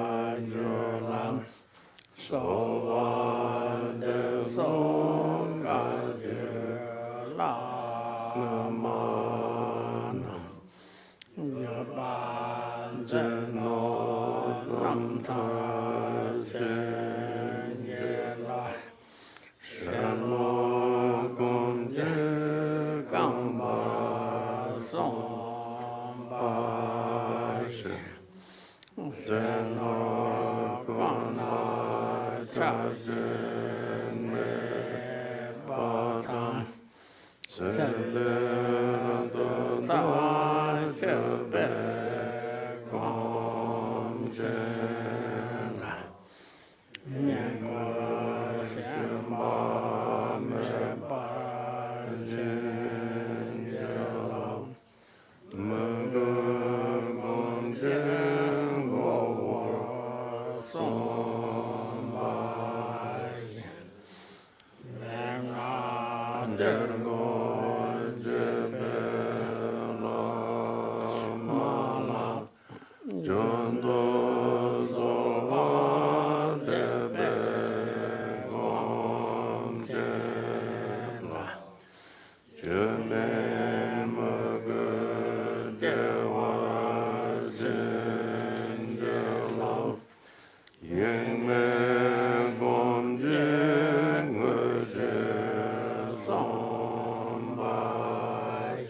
Kajulam Sovande So Kajulam Yabanjeno Namtara Jengela Sheno Gunje Kambara Sombashi Sheno Gana Chajene Batan Selena Chebe Gomjena Nyangora Shemba Meparajengela Mugungjengo Sombai Nengandergo Jebela Mala Jondo Zola Debe Gomjela Jeme Mugujewa Zingela Yeme Gomjenguje Sombai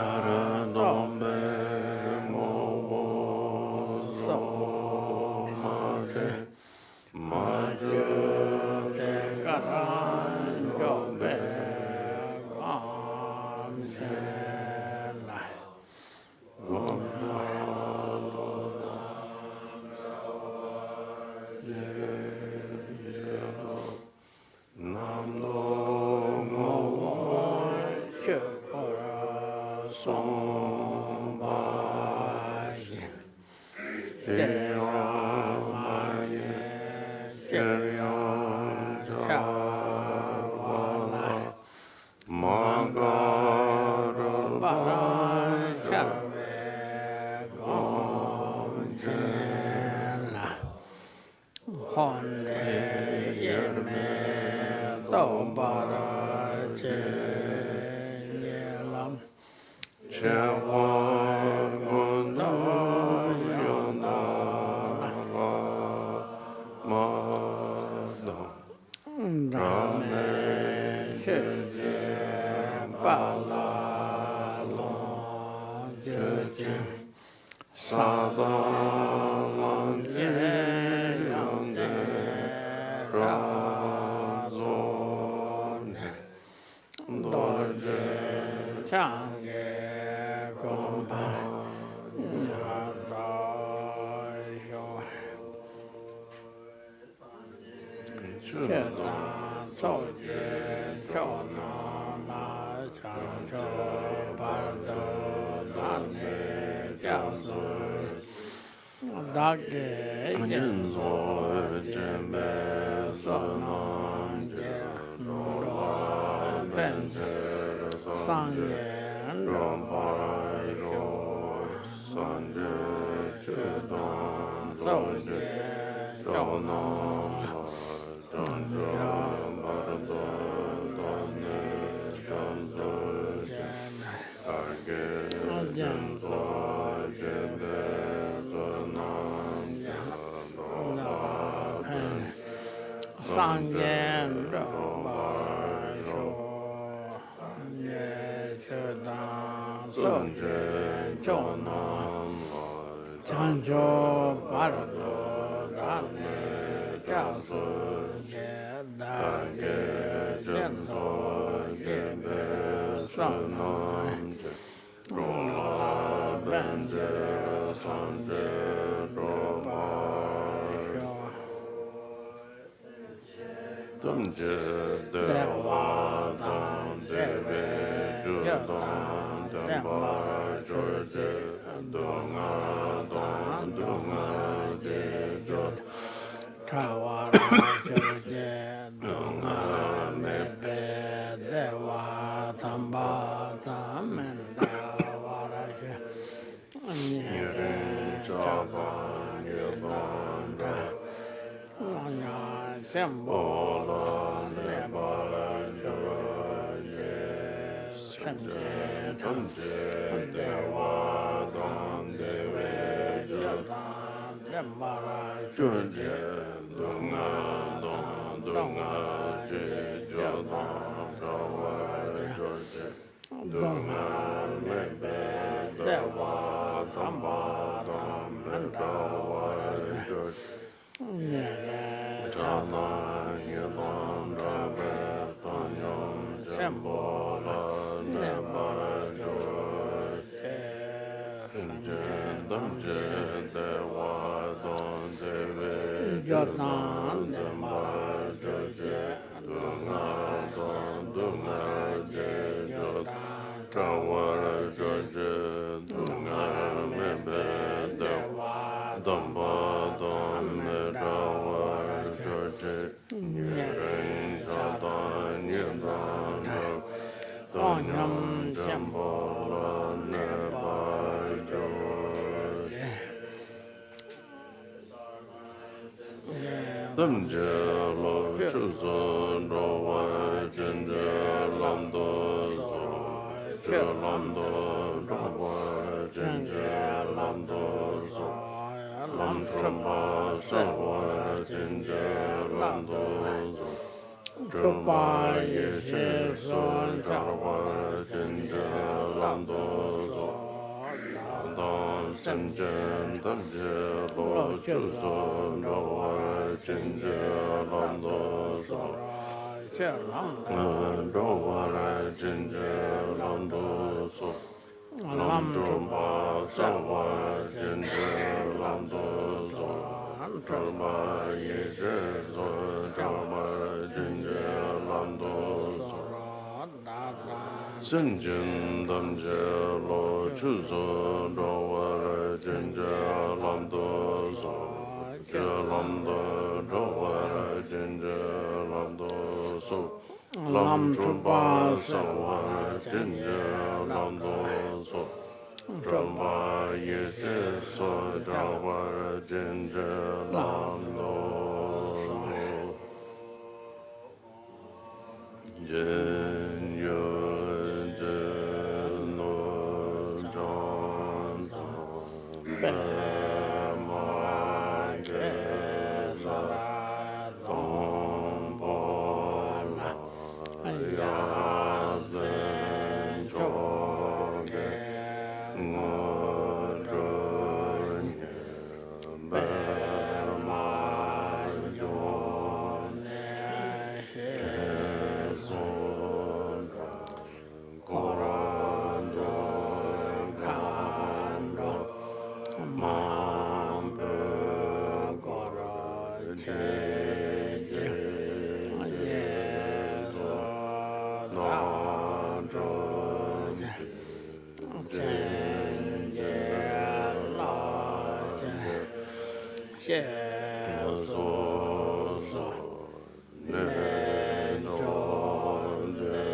Aradombe Mowo Somate Majute Karanjobe Gamsela Namdo Mowo Chukura Sombaji Jiramaye Jiryan Chavala Magara Chave Gomjela Honde Yeme Tobara Cheyelam Chewa Gundo Yona Mado Rame Shuje Bala Long Jeje Sadalang Yonde Razone Dorje Change Kompa Nyatayo Chetan Soje Chona La Chancho Bardor Dane Gyamtso Dake Yenzo Jembe Sonanje Nora Benje Sanje Rombarayo Sanje Chedan Soje Chona Janjo Bardor Dane Janzo Age Janzo Jembe Sonanje Nora Sangen Rombarayo Chedan Soje Chona Janjo Bardor Dane Gyamtso Dage Janzo Jembe Sonanje Rola Benje Sanje Robayo Tumje Devadan Deve Judan Dembara Jorje Dunga Don Dunga De Jod Tawara Jorje Dunga Mebe Deva Tamba Tamenda Varaje Sembola Nebala Joroje Semje Tamje Dewa Dan Deve Jodan Dembala Joroje Dunga Don Dunga Je Jodan Dawa Joroje Dunga Mebe Dewa Tamba Tam Dawa Joroje Chana Yedam Rabe Tanyam Sembola Nebala Joroje Damje Dewa Don Deve Jodan Dembala Joroje Dunga Don Dunga Je Jodan Tawara Joroje Dunga Mebe Dewa Damba Don Medawa Joroje Nyeren Jadan Yedan Danyam Jambola Neba Joroje Damje Lo Chuzon Rowa Jinja Lando So Lando Rowa Jinja Lando So Lam Trumba Sawa Jinja Lando So Trumba Yeshe Son Jarwa Jinja Lando So Don Semjen Damje Lo Chuzon Rowa Jinja Lando So Rowa Jinja Lando So Lam Trumba Sawa Jinja Lando So Trumba Yeshe Son Jarwa Jinja Lando So Senjin Damje Lo Chuzon Rowa Jinja Lando So Lando Rowa Jinja Lando So Lam Trumba Sawa Jinja Lando So Trumba Yeshe So Jarwa Jinja Lando So Jen Yun Jen No Jon Ma Ge Sa Dong Bo La Ya Zen Chong Ge Ngo Dun Ye Be Ma Yon Ne She Son Koran Do Kan Do Mam Pe Gora Che Ye So Na Dron Chen Ye La She So So Ne Jon De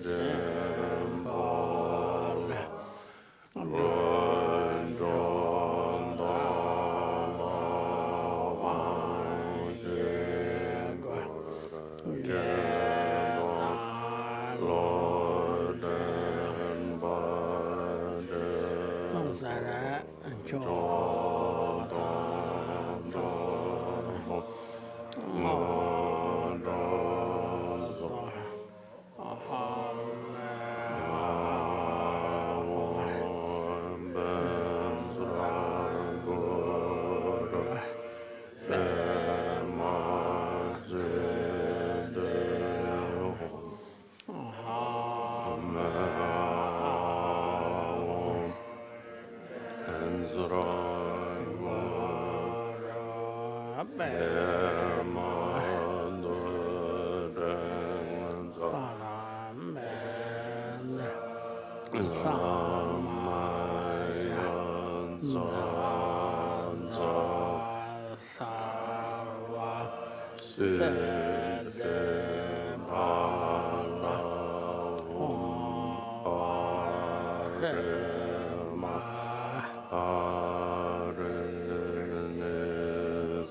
Jen Bol Run Jon Da La Wang Jen Ge Lo Den Ba De Jo Don Don Mo Do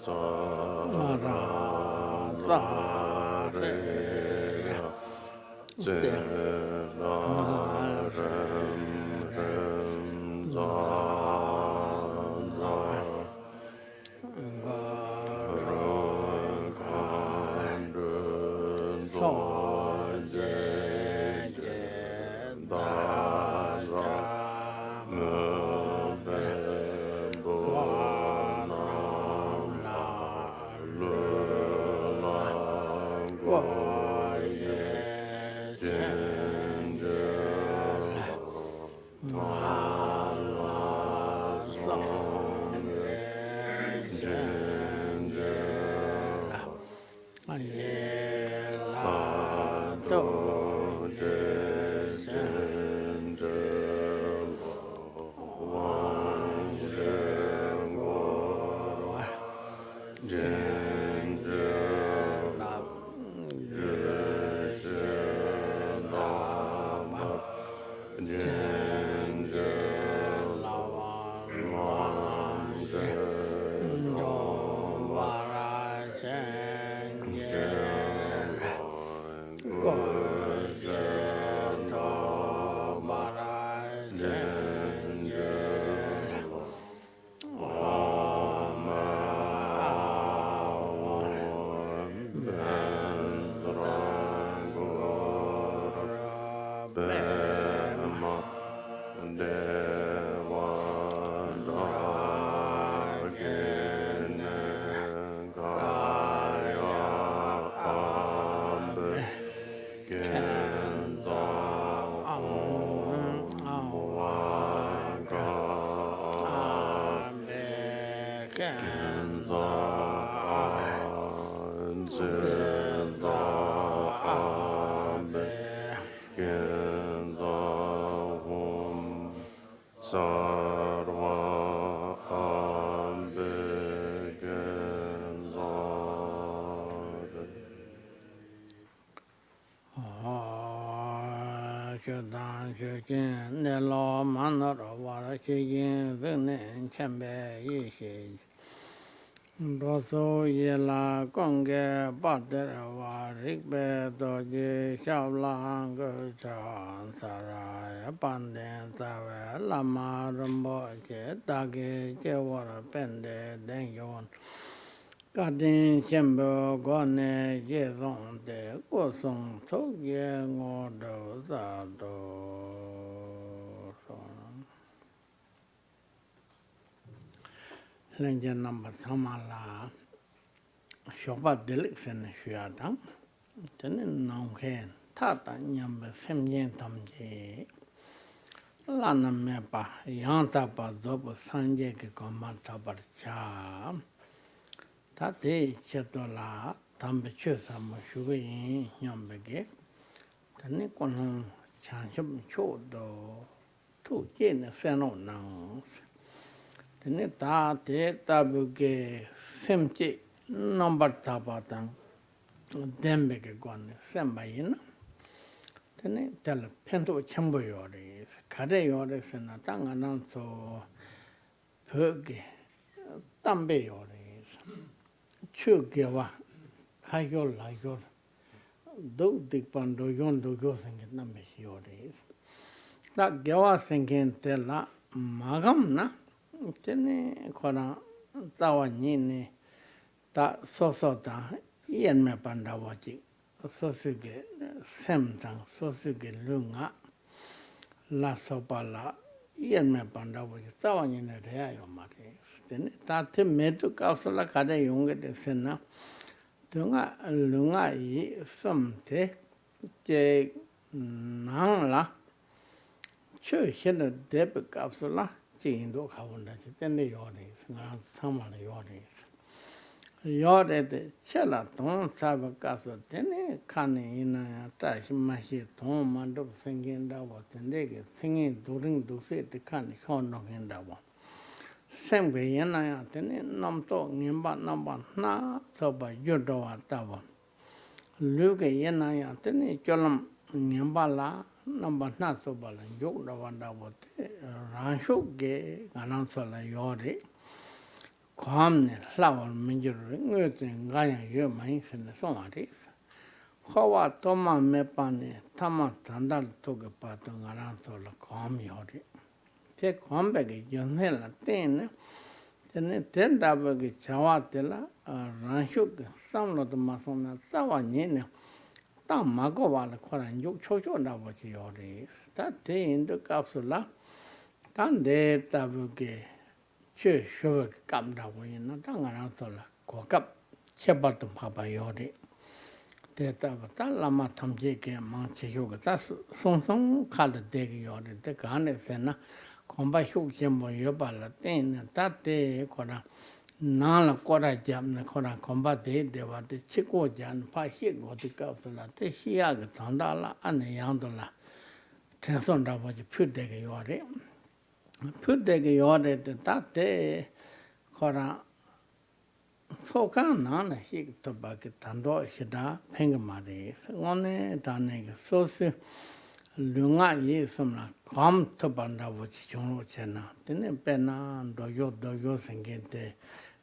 So Nelo manoro wara kigin vene chambe Yeshe Roso yela konge Bardor wa Rikbe Dorje Shablang Chan Sarai Panden Sawe Lama Rinpoche Dage Jewara Pende Denyon Kadin Chembo Gone Jezon De Gosong Togye Ngodo Zado Lenja number Samala Shoba Deliksen Shuadam Tenin Nonghen Tata Nyamba Semjen Tamji Lana Mepa Yantapa Zobo Sanje Komata Barcha Tati Chetola Tambe Chusam Shugayin Yambege Tani Konum Chanshum Chodo Tu Jin Seno Nans Tene ta te tabuke semche number tapatang dembe ke gone sembayina tene tel pento chambo yore kare yore sena tanga nan so pöge tambe yore chugewa kayol layol do dikpan do yon do go senge nambe yore ta gewa senge tela magam na Tene kora tawa nyine ta soso ta yen me panda wachi sosuge sem tang sosuge lunga la sopa la yen me panda wachi tawa nyine rea yo mare tene ta te metu kausala kare yunga de sena tunga lunga yi som te je nang la chu shena debe kausala Chindo Kawanda, Tende Yoris, Samala Yoris. Yore de Chela Ton Sabakaso, Tene Kani in a Tash Mashi Tom Mando singing that was and singing during to say the Kani Hono in that one. Same way, Yana Tene Namto, Nimba Namba Na, so by Judo at Tava. Luke Yana Tene Cholam Nimbala. Number not so bad, and yoke the one that was Ranshoke, Ganansala Yori. Kwamne flower major ngöten gaya yo main sen so aris. Hawa toma mepane tama tandal toge pato ngaran so la kwam yori. Te kwambe ge yonela tene tene tenda ge chawatela ranshu ge samlo de masona sawa nyene ta mago wala khoran yuk chocho na bo chi yori. Ta te indo kapsula tande tabuge che shobe kamda wina tangana sola kokap chebatum papa yori te ta lama tamje ke manche yoga ta song song khad de yori te kane sena komba shuk chembo yobala ten ta te kora nala kora jam ne kora komba de wa te chiko jan pa hi go te kapsula te hiya ga tandala ane yandola tenson da wa phu de yori putege yore de tate kora sokan na hik to ba ke tando hida pengamari ngone dane ke sosu lunga ye somla kam to banda wuchi chungro chena tene pena do yo sengente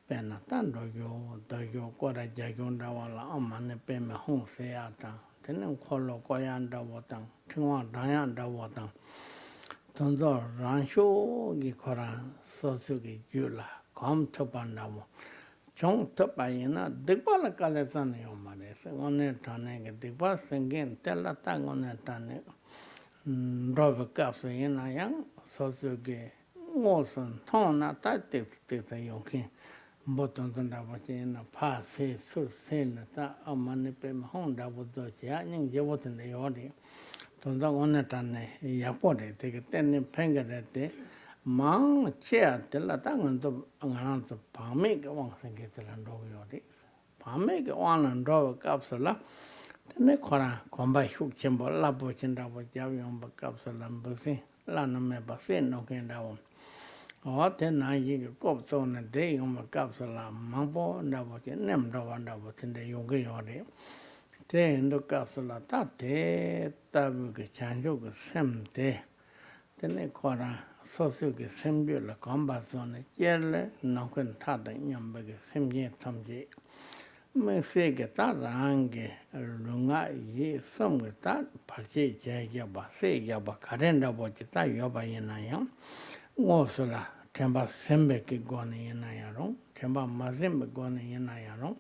pena tan do yo kora jagyonda wala amane pe me hong se ata tene kholo koyanda wotang thingwa dayanda wotang tonzo ransho gi koran sosu gi yula kom topandamo chong topayina dikpala kale sane yomare se ngone tane ge dikpa sengen tela ta ngone tane robe kapse yina yang sosu gi ngoson tona ta te yonkin boton tonda bachina pa se su se na ta amane pe honda budo ya ning je boton de yodi tonda ngone tane yapore te tenne pengere te mang che te la tangan to ngaran to pame ke wang senge te lan do yodi pame ke wan do kapsula tene khora komba shuk chembo la bo chinda bo jaw yom ba kapsula mbose la na me ba se no ken da won o te na yi ke kop so na de yom ba kapsula mambo nda bo ke nem do wan da bo tende yong ke yodi te endo kapsula ta te tabu ke chanjo ke sem te tene kora sosu ke sembyo la kamba zone yele nokwen ta da nyamba ke semje tamje me se ke ta range lunga yi som ke ta parche je ba se ya ba karenda bo ta yo ba yena ya ngosula temba sembe ke gone yena ya ro temba mazembe gone yena ya ro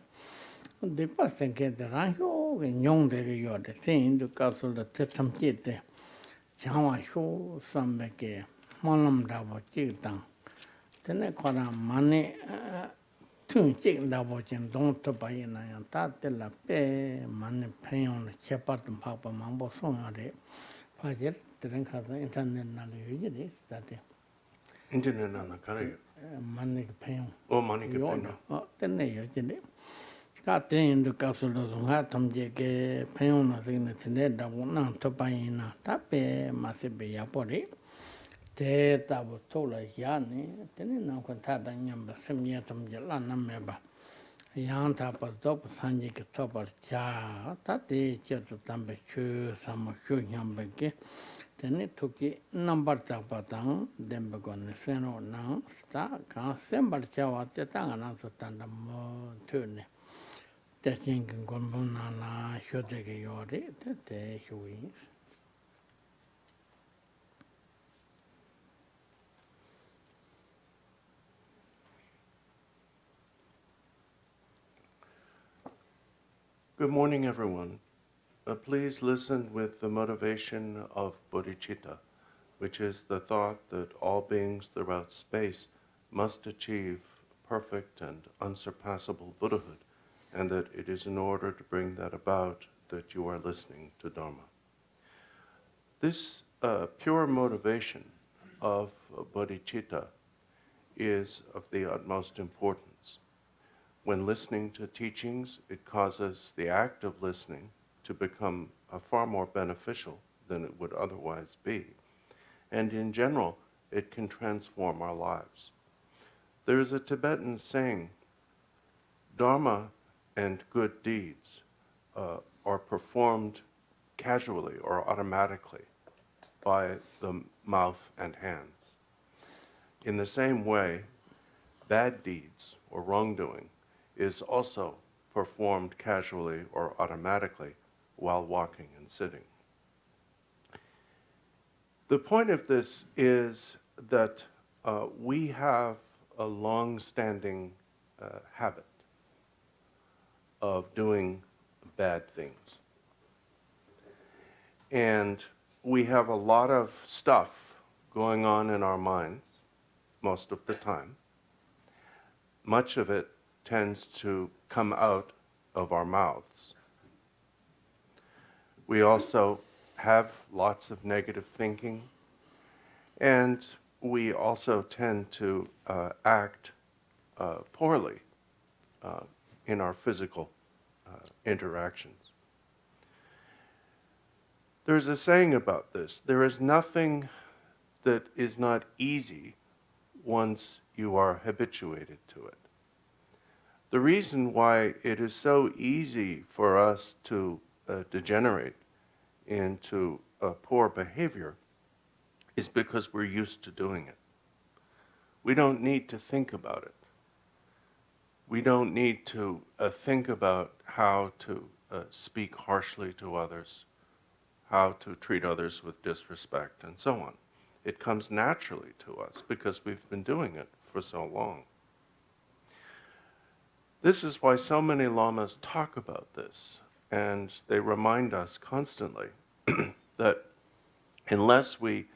de pasen que de rango que ñong de yo de tin du caso de tetam kite chawa sho sambe que manam da bo chi tang tene kora mane tun chi da bo chen dong to ba yin na ya ta te la pe mane pheon le chepat pa pa mambo song ya de pa je tren kha sa internet na le yu de ta te internet na kare mane ke pheon o mani ke pena o tene yo je de ka ten du kapsulo nga tamje ke pheon na sing ne tene da wona to pa yin na ta pe ma se be ya po de te ta bo to la ya ne tene na ko ta da nyam ba sem ye tamje la na me ba yang ta pa to pa san ji ke to pa cha ta te che to tam be chu sam chu nyam be ke tene to ki number ta pa tang dem be ko ne sen no na sta ka sem bar cha wa te ta na so ta na mo tu ne Terchen Barway Dorje, te Yunying. Good morning, everyone. Please listen with the motivation of bodhicitta, which is the thought that all beings throughout space must achieve perfect and unsurpassable Buddhahood, and that it is in order to bring that about that you are listening to Dharma. This pure motivation of bodhicitta is of the utmost importance. When listening to teachings, it causes the act of listening to become far more beneficial than it would otherwise be. And in general, it can transform our lives. There is a Tibetan saying, Dharma and good deeds are performed casually or automatically by the mouth and hands. In the same way, bad deeds or wrongdoing is also performed casually or automatically while walking and sitting. The point of this is that we have a long-standing habit of doing bad things. And we have a lot of stuff going on in our minds most of the time. Much of it tends to come out of our mouths. We also have lots of negative thinking, and we also tend to act poorly in our physical interactions. There's a saying about this: there is nothing that is not easy once you are habituated to it. The reason why it is so easy for us to degenerate into poor behavior is because we're used to doing it. We don't need to think about it. We don't need to think about how to speak harshly to others, how to treat others with disrespect, and so on. It comes naturally to us because we've been doing it for so long. This is why so many lamas talk about this, and they remind us constantly that unless we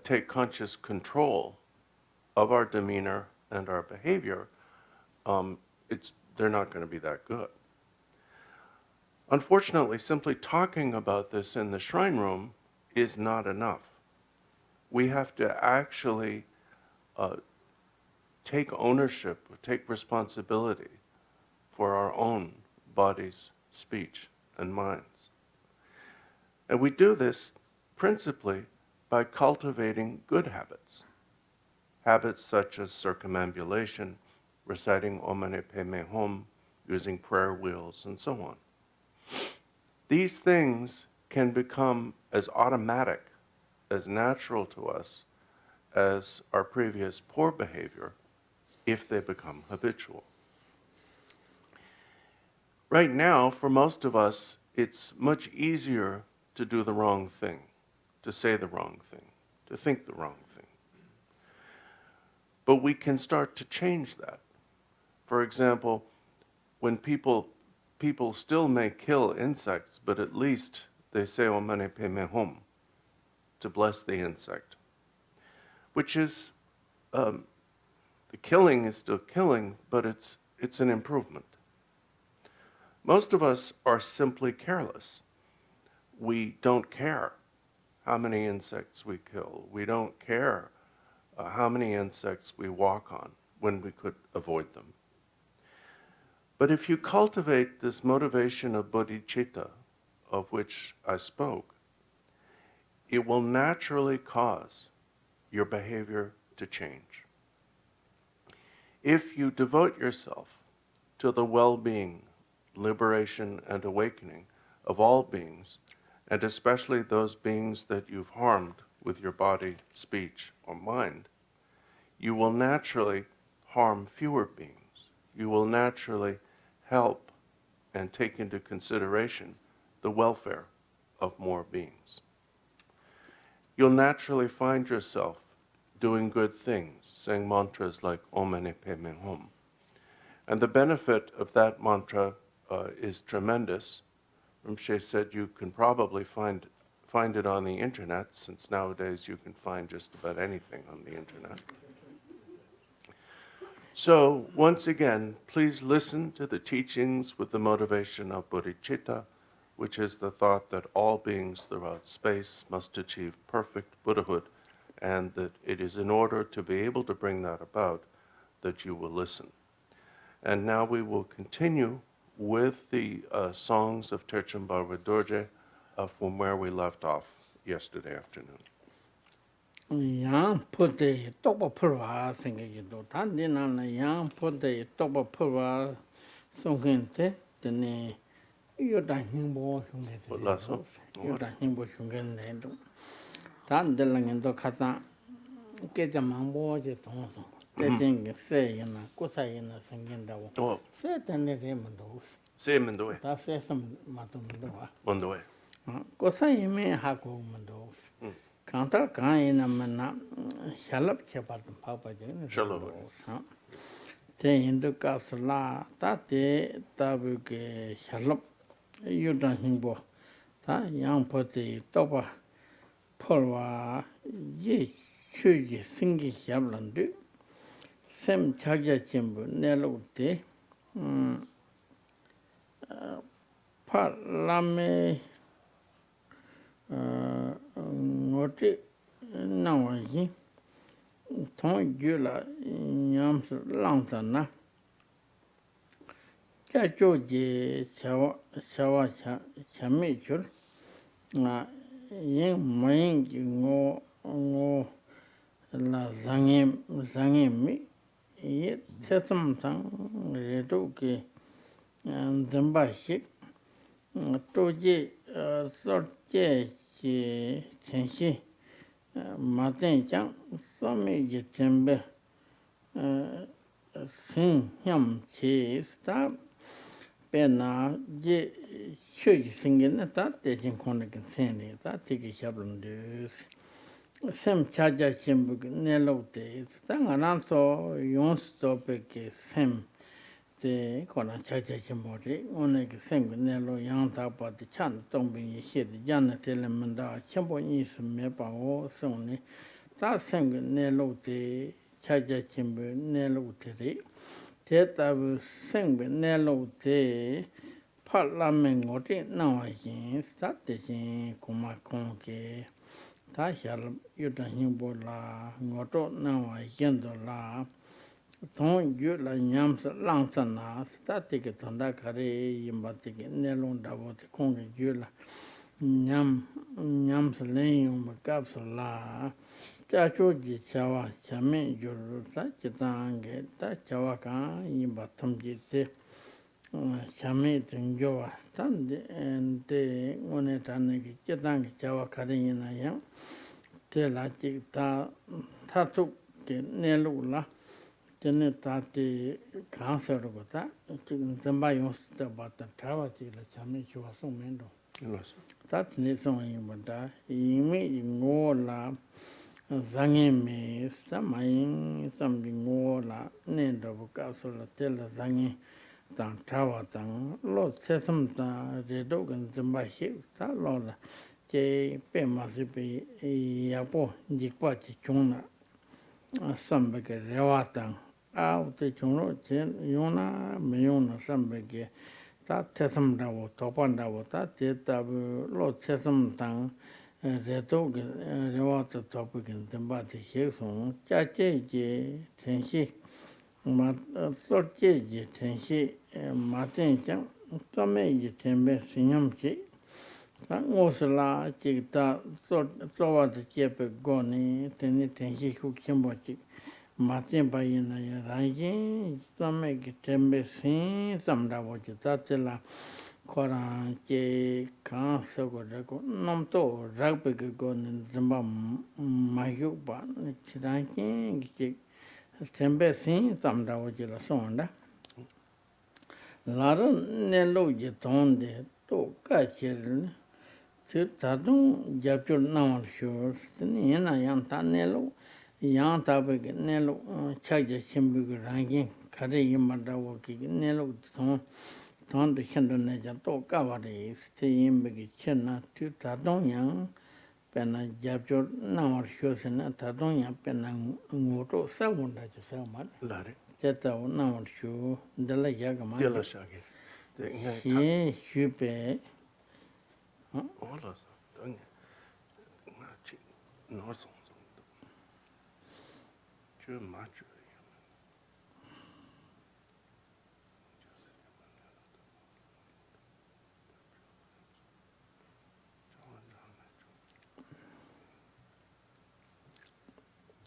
take conscious control of our demeanor and our behavior, they're not going to be that good. Unfortunately, simply talking about this in the shrine room is not enough. We have to actually take ownership, take responsibility for our own bodies, speech, and minds. And we do this principally by cultivating good habits. Habits such as circumambulation, reciting Om Mani Padme Hum, using prayer wheels, and so on. These things can become as automatic, as natural to us as our previous poor behavior if they become habitual. Right now, for most of us, it's much easier to do the wrong thing, to say the wrong thing, to think the wrong thing. But we can start to change that. For example, when people still may kill insects, but at least they say Om Mani Padme Hum to bless the insect, which is, the killing is still killing, but it's an improvement. Most of us are simply careless. We don't care how many insects we kill. We don't care how many insects we walk on when we could avoid them. But if you cultivate this motivation of bodhicitta, of which I spoke, it will naturally cause your behavior to change. If you devote yourself to the well-being, liberation, and awakening of all beings, and especially those beings that you've harmed with your body, speech, or mind, you will naturally harm fewer beings. You will naturally help and take into consideration the welfare of more beings. You'll naturally find yourself doing good things, saying mantras like Om Mani Padme Hum. And the benefit of that mantra is tremendous. Rinpoche said you can probably find it on the internet, since nowadays you can find just about anything on the internet. So, once again, please listen to the teachings with the motivation of bodhicitta, which is the thought that all beings throughout space must achieve perfect Buddhahood, and that it is in order to be able to bring that about that you will listen. And now we will continue with the songs of Terchen Barway Dorje from where we left off yesterday afternoon. Yang pute tokpa purwa sengayido. Tandina yang pute tokpa purwa songkente, tene yoda hingbo shungete. Yoda hingbo shungete. Tandelangendo kata keja mangbo je tongso. Taking say in a Kusa in a singing the Oh, certainly Raymond's. same in the way. That's some Matumdoa. On the way. Kusa in me Haku Mandos. Counter kind of mana shallop chapat Papa Shalom. Te Hindu Casla, Tate, Tabuke, shallop, you don't himbo. Ta young potty, topa, polwa, ye, chuji, singy shablandu. Sem chaja chimbu, nelute, pat lame, ngoti, nawaji, ton gula, yams lantana. Chachoji, chawa chamichur, yin mayin ngo la zangemi. Ye sesam tang redo ke zamba shik toje sorje chi chenshi maten chang some je tembe sin yam chi sta pena je shui singin ta te jin kon ke sen ta te ke shablon de sem chaja chimbuk nelote tang so yons tope ke sem te kona chaja chimbori one ke sem nelo yang ta pa de chan tong bin Yeshe de yan te le manda chembo ni su me pa o son ne ta sem nelote chaja chimbu nelote re te ta bu sem nelote pa la men ngote na wa yin sa te jin kuma kon ke ta shal yuta himbo la ngoto nawa yendo la ton yu la nyams langsa na sta tike tonda kare yimba tike nelon dabo te kongi yu la nyams len yung kapsu la cha cho ji chawa chame yuru ta chitange ta chawa ka yimba tamji te chame tungyowa tan de ngone tane ki chitange chawa kare yina yang te la chik ta tuk ke nelu la tene ta te kansa ruko ta chik zamba yung sita ba ta trawa chik la chame chiwa song mendo ta tene song yinba ta yinmi ngo la zange me sama yin sambi ngo la nendo bu kaso la te la zange tang trawa tang lo sesam ta redo kan zamba shik ta lo la che pe masi pe yapo jikpa chi chungna samba ke rewa tang a te chungro chen yungna me yungna samba ke ta tesam dawo topan dawo ta te tabu lo tesam tang reto ke rewa ta topu ke temba te shek song cha che je tenshi ma sor che je tenshi ma ten chang tame je tembe sinyam chi ngosla chik ta sowa te chepe goni teni tenshi ku kimbo chik maten pa yina ya rangi tame ki tembe sin samda wochi ta tila koran che kaan sako rako namto rakpe ke goni zimba mahyuk pa chirangi chik tembe sin samda wochi la sonda lara nelo je tonde to ka chiril tadung Gyamtso namal shur, yana yang ta nelo, yang ta bagi nelo chagja chimbugi rangi, kare yimada waki nelo tong de shendo neja to kawari, te yimbagi chena, tu tadung yang pena Gyamtso namal shur sena, tadung yang pena ngoto sawunda cha sawmat. Lari. Teta namal shur, dala yagamad. Dela shagi. Xie shupe. Hola, dang. Chi no song. Chu ma chu.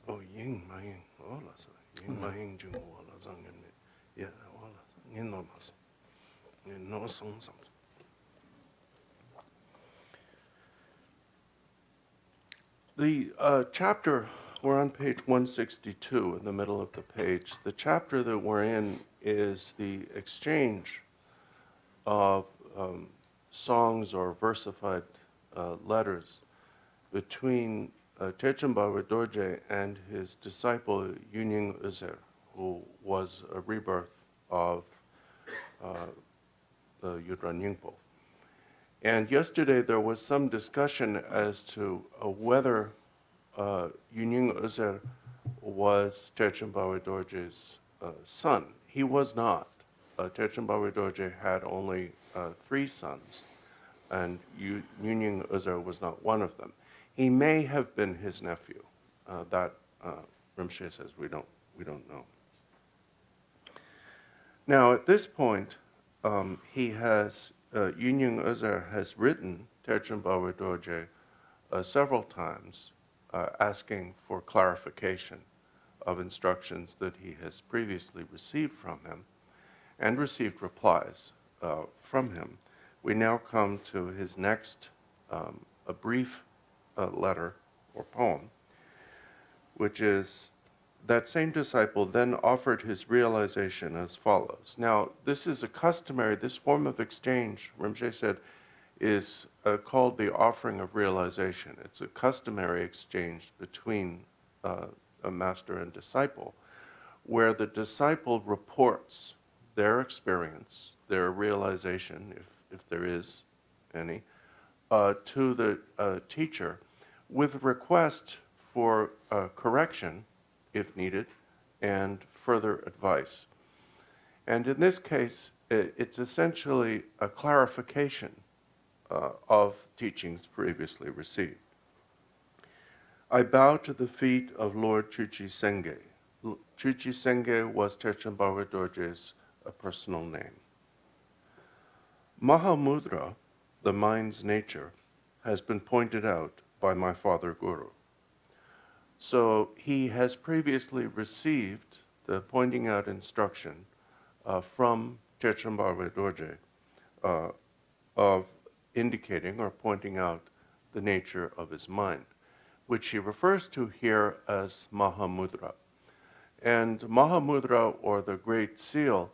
Oh, ying ma ying. Hola, so. Ying ma ying jung hola zang ne. Yeah, hola. Yin no mas. Yin no song sam. The chapter we're on page 162 in the middle of the page. The chapter that we're in is the exchange of songs or versified letters between Terchen Barway Dorje and his disciple Yunying Özer, who was a rebirth of the Yudran Yingpo. And yesterday there was some discussion as to whether Yunying Özer was Terchen Barway Dorje's son. He was not. Terchen Barway Dorje had only 3 sons, and Yunying Özer was not one of them. He may have been his nephew. That Rinpoche says we don't know. Now at this point, Yunying Özer has written Terchen Barway Dorje several times, asking for clarification of instructions that he has previously received from him, and received replies from him. We now come to his next, a brief letter or poem, which is, that same disciple then offered his realization as follows. Now, this is a customary, this form of exchange, Rinpoche said, is called the offering of realization. It's a customary exchange between a master and disciple, where the disciple reports their experience, their realization, if there is any, to the teacher, with request for correction, if needed, and further advice. And in this case, it's essentially a clarification of teachings previously received. I bow to the feet of Lord Chuchi Senge. Chuchi Senge was Terchen Barway Dorje's personal name. Mahamudra, the mind's nature, has been pointed out by my father Guru. So he has previously received the pointing out instruction from Terchen Barway Dorje of indicating or pointing out the nature of his mind, which he refers to here as Mahamudra. And Mahamudra, or the Great Seal,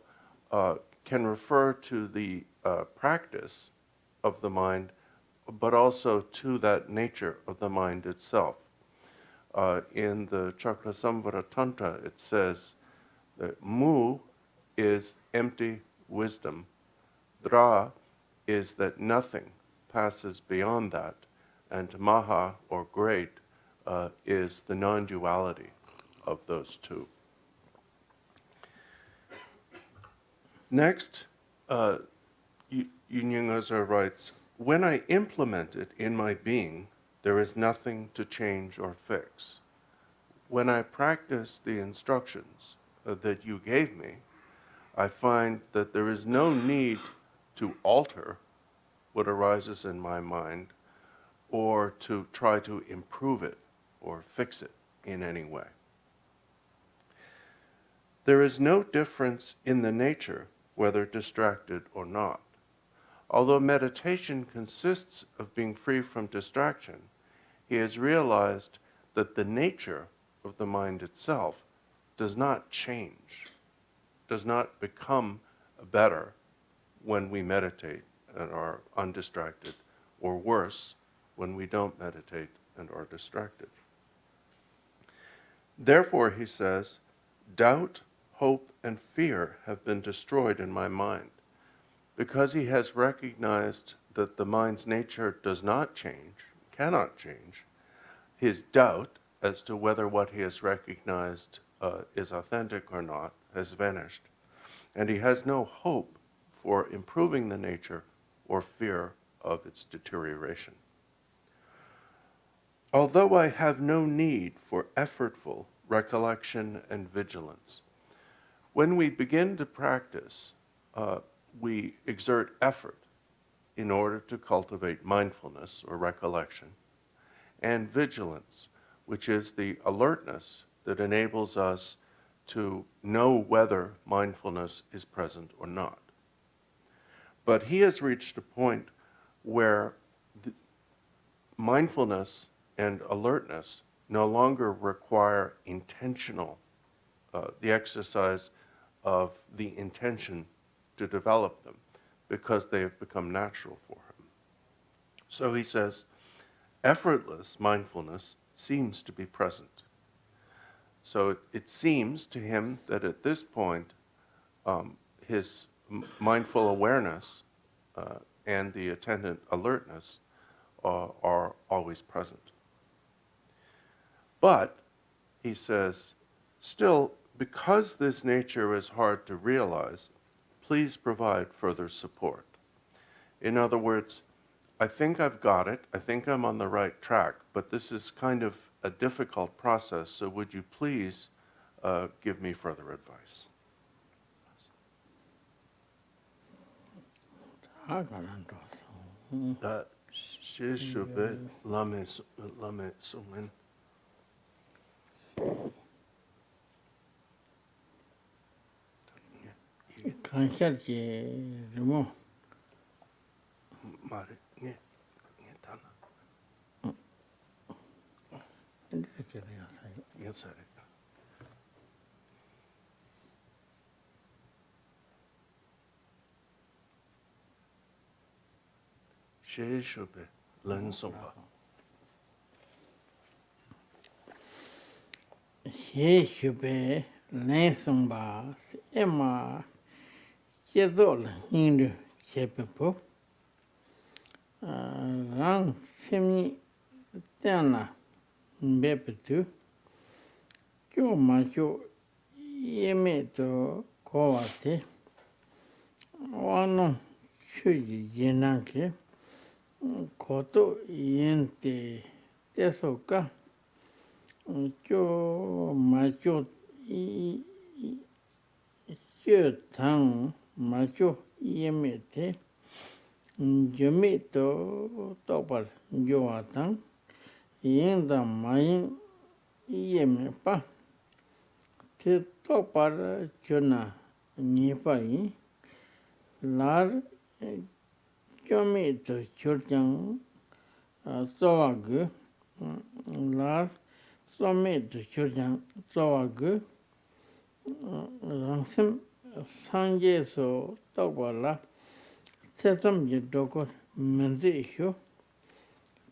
can refer to the practice of the mind, but also to that nature of the mind itself. In the Chakrasamvara Tantra, it says that Mu is empty wisdom, Dra is that nothing passes beyond that, and Maha, or great, is the non-duality of those two. Next, Yunying Özer writes, when I implement it in my being, there is nothing to change or fix. When I practice the instructions that you gave me, I find that there is no need to alter what arises in my mind or to try to improve it or fix it in any way. There is no difference in the nature, whether distracted or not. Although meditation consists of being free from distraction, he has realized that the nature of the mind itself does not change, does not become better when we meditate and are undistracted, or worse, when we don't meditate and are distracted. Therefore, he says, doubt, hope, and fear have been destroyed in my mind. Because he has recognized that the mind's nature does not change, cannot change, his doubt as to whether what he has recognized is authentic or not has vanished. And he has no hope for improving the nature or fear of its deterioration. Although I have no need for effortful recollection and vigilance, when we begin to practice, we exert effort in order to cultivate mindfulness or recollection, and vigilance, which is the alertness that enables us to know whether mindfulness is present or not. But he has reached a point where mindfulness and alertness no longer require the exercise of the intention to develop them, because they have become natural for him. So he says, effortless mindfulness seems to be present. So it seems to him that at this point, his mindful awareness and the attendant alertness are always present. But, he says, still, because this nature is hard to realize, please provide further support. In other words, I think I've got it, I think I'm on the right track, but this is kind of a difficult process, so would you please give me further advice? Yeshe Lansomba Emma Jezol Hindu Chepepo Rang Semi Tana Bepetu Jo Macho Yemeto Kovate Wano Shuji Jenanke Koto Yente Tesoka Jo macho tang macho yemete jomito topal jo atang yenda mayin yemepa te topal chona nipai lar jomito churjang soag lar Somit Churjan Soag Ransom Sanje so Tawala Tesam Yedoko Menzisho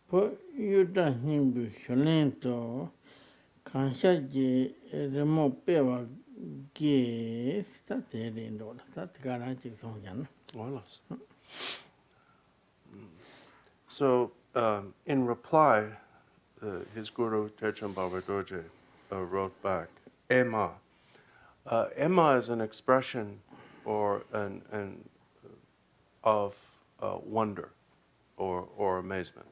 Po Yuda Himbu Sholento Kanshaji Remo Peva Ge Staterindo Stat Garaji Sonjan. So, in reply, his guru, Terchen Barway Dorje, wrote back, Emma. Emma is an expression or of wonder or amazement.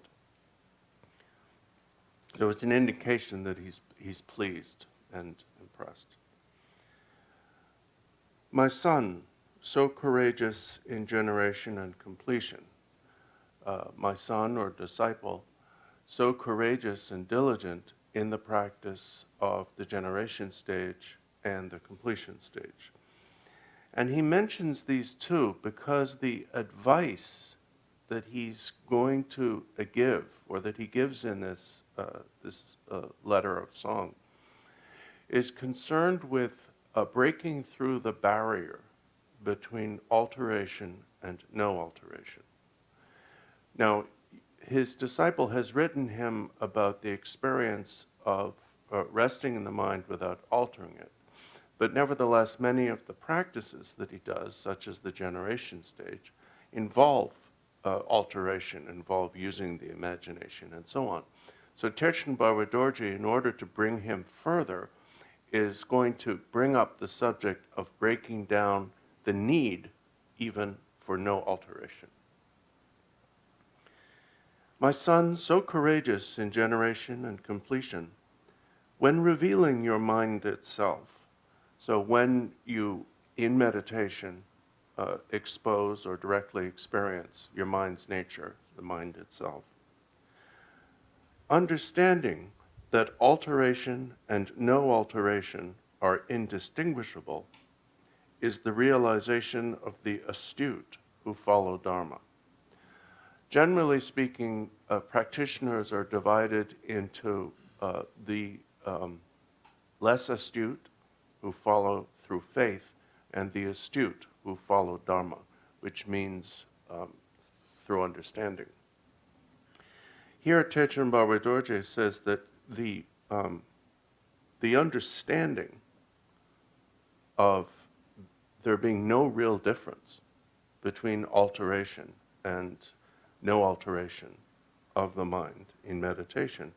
So it's an indication that he's pleased and impressed. My son, so courageous in generation and completion. My son or disciple, so courageous and diligent in the practice of the generation stage and the completion stage. And he mentions these two because the advice that he's going to give, or that he gives in this letter of song, is concerned with breaking through the barrier between alteration and no alteration. Now, his disciple has written him about the experience of resting in the mind without altering it. But nevertheless, many of the practices that he does, such as the generation stage, involve alteration, involve using the imagination, and so on. So Terchen Barway Dorje, in order to bring him further, is going to bring up the subject of breaking down the need even for no alteration. My son, so courageous in generation and completion, when revealing your mind itself, so when you, in meditation, expose or directly experience your mind's nature, the mind itself, understanding that alteration and no alteration are indistinguishable is the realization of the astute who follow Dharma. Generally speaking, practitioners are divided into the less astute who follow through faith, and the astute who follow Dharma, which means through understanding. Here, Terchen Barway Dorje says that the understanding of there being no real difference between alteration and no alteration of the mind in meditation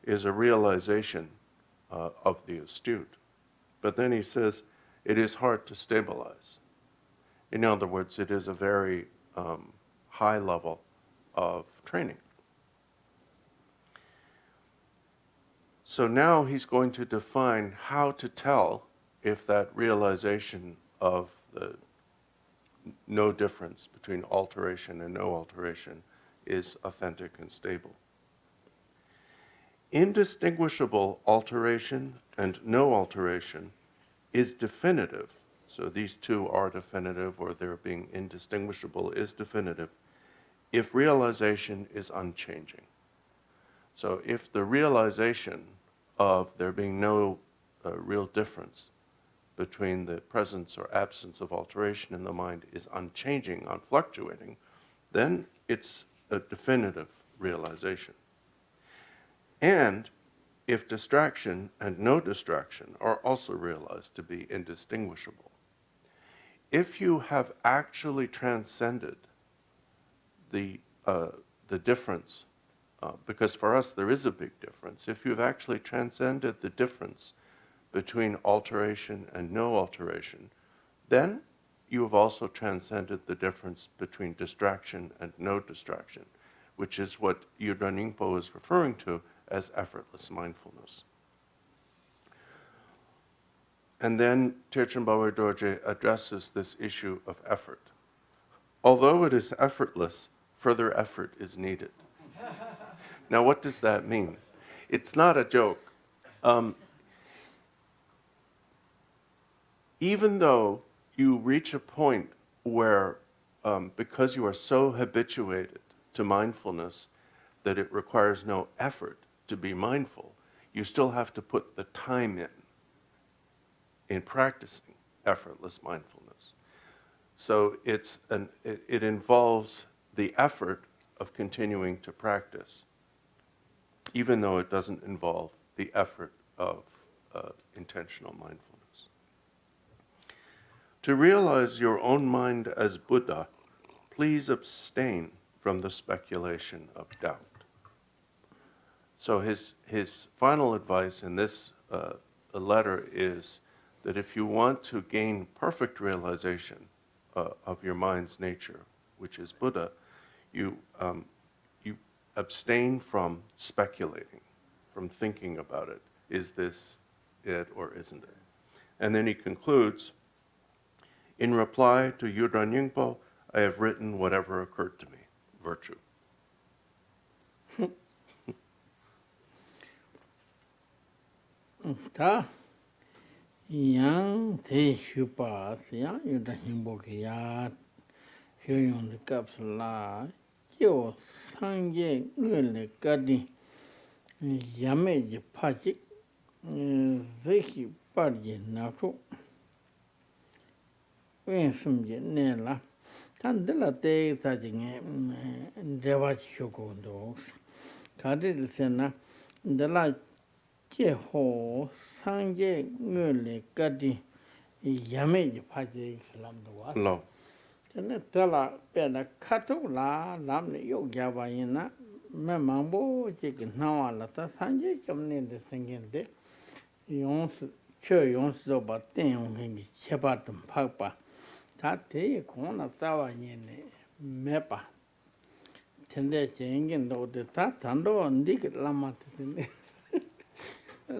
is a realization of the astute. But then he says it is hard to stabilize. In other words, it is a very high level of training. So now he's going to define how to tell if that realization of the no difference between alteration and no alteration is authentic and stable. Indistinguishable alteration and no alteration is definitive. So these two are definitive, or their being indistinguishable is definitive, if realization is unchanging. So if the realization of there being no real difference between the presence or absence of alteration in the mind is unchanging, unfluctuating, then it's a definitive realization. And if distraction and no distraction are also realized to be indistinguishable, if you have actually transcended the difference, because for us there is a big difference, if you've actually transcended the difference between alteration and no alteration, then you have also transcended the difference between distraction and no distraction, which is what Yunying is referring to as effortless mindfulness. And then Terchen Barway Dorje addresses this issue of effort. Although it is effortless, further effort is needed. Now, what does that mean? It's not a joke. Even though you reach a point where, because you are so habituated to mindfulness that it requires no effort to be mindful, you still have to put the time in practicing effortless mindfulness. So it involves the effort of continuing to practice, even though it doesn't involve the effort of intentional mindfulness. To realize your own mind as Buddha, please abstain from the speculation of doubt. So his final advice in this letter is that if you want to gain perfect realization of your mind's nature, which is Buddha, you abstain from speculating, from thinking about it. Is this it or isn't it? And then he concludes, in reply to Yunying, I have written whatever occurred to me, virtue. Ta yang te shupas yang Yunying ki ya hyong de kapsula yo sangye ngule kadi yame je pachik zehi parje naku wen sumje ne la tan de la te sa jinge dewa choko do kadi sena de la je ho sangye ngule kadi yame je pachik salam do wa No. Tene tala pena kato la lam ne yok jaba yina me mambo chik nawa la ta sanje kamne de sengende yons che yons do ba ten yong hengi cheba tum pakpa ta te kona sawa yene mepa tende chengin do de ta tando ndik lama tene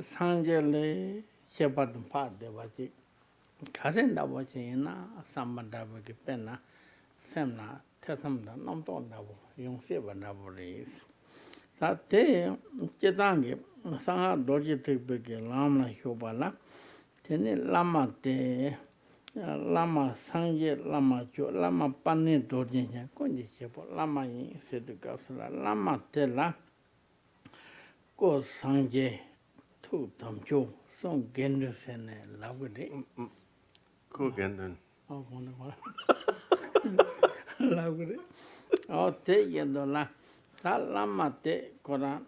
sanje le cheba tum pa de ba chik Karen da was in Samada Pena, Semna, Tessamda, Namtonda, Young Seven Navaries. That day, Chetangi, Sanga Dorje Tibiki, Lama Hubala, Tene Lama de Lama Sanje, Lama Jo, Lama Pani Dorje, Condicepo, Lama said the Gasula, Lama Tella go sanje to tamjo song genders and lavity. Kugenden. Oh, wonderful. Lavity. Oh, take yendola. That lama te kora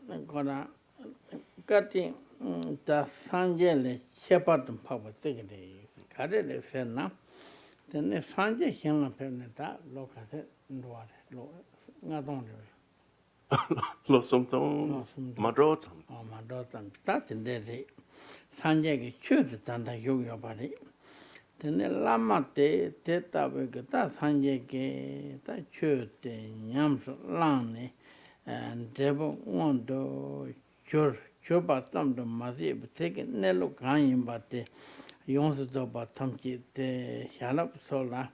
cutting the sanje shepherd and power thickety. Cut it, said now. Then the sanje him up in that look at it and what not only. Lo something. Madrot. Oh, my daughter, that's in there. Sanje church tanda yoga body. Then the lama te teta wig that sanje that church Gyamtso lani and devil want to choba thumb the mazi, but take it nelo kanyim but the yonsu but tamchi the halap sola.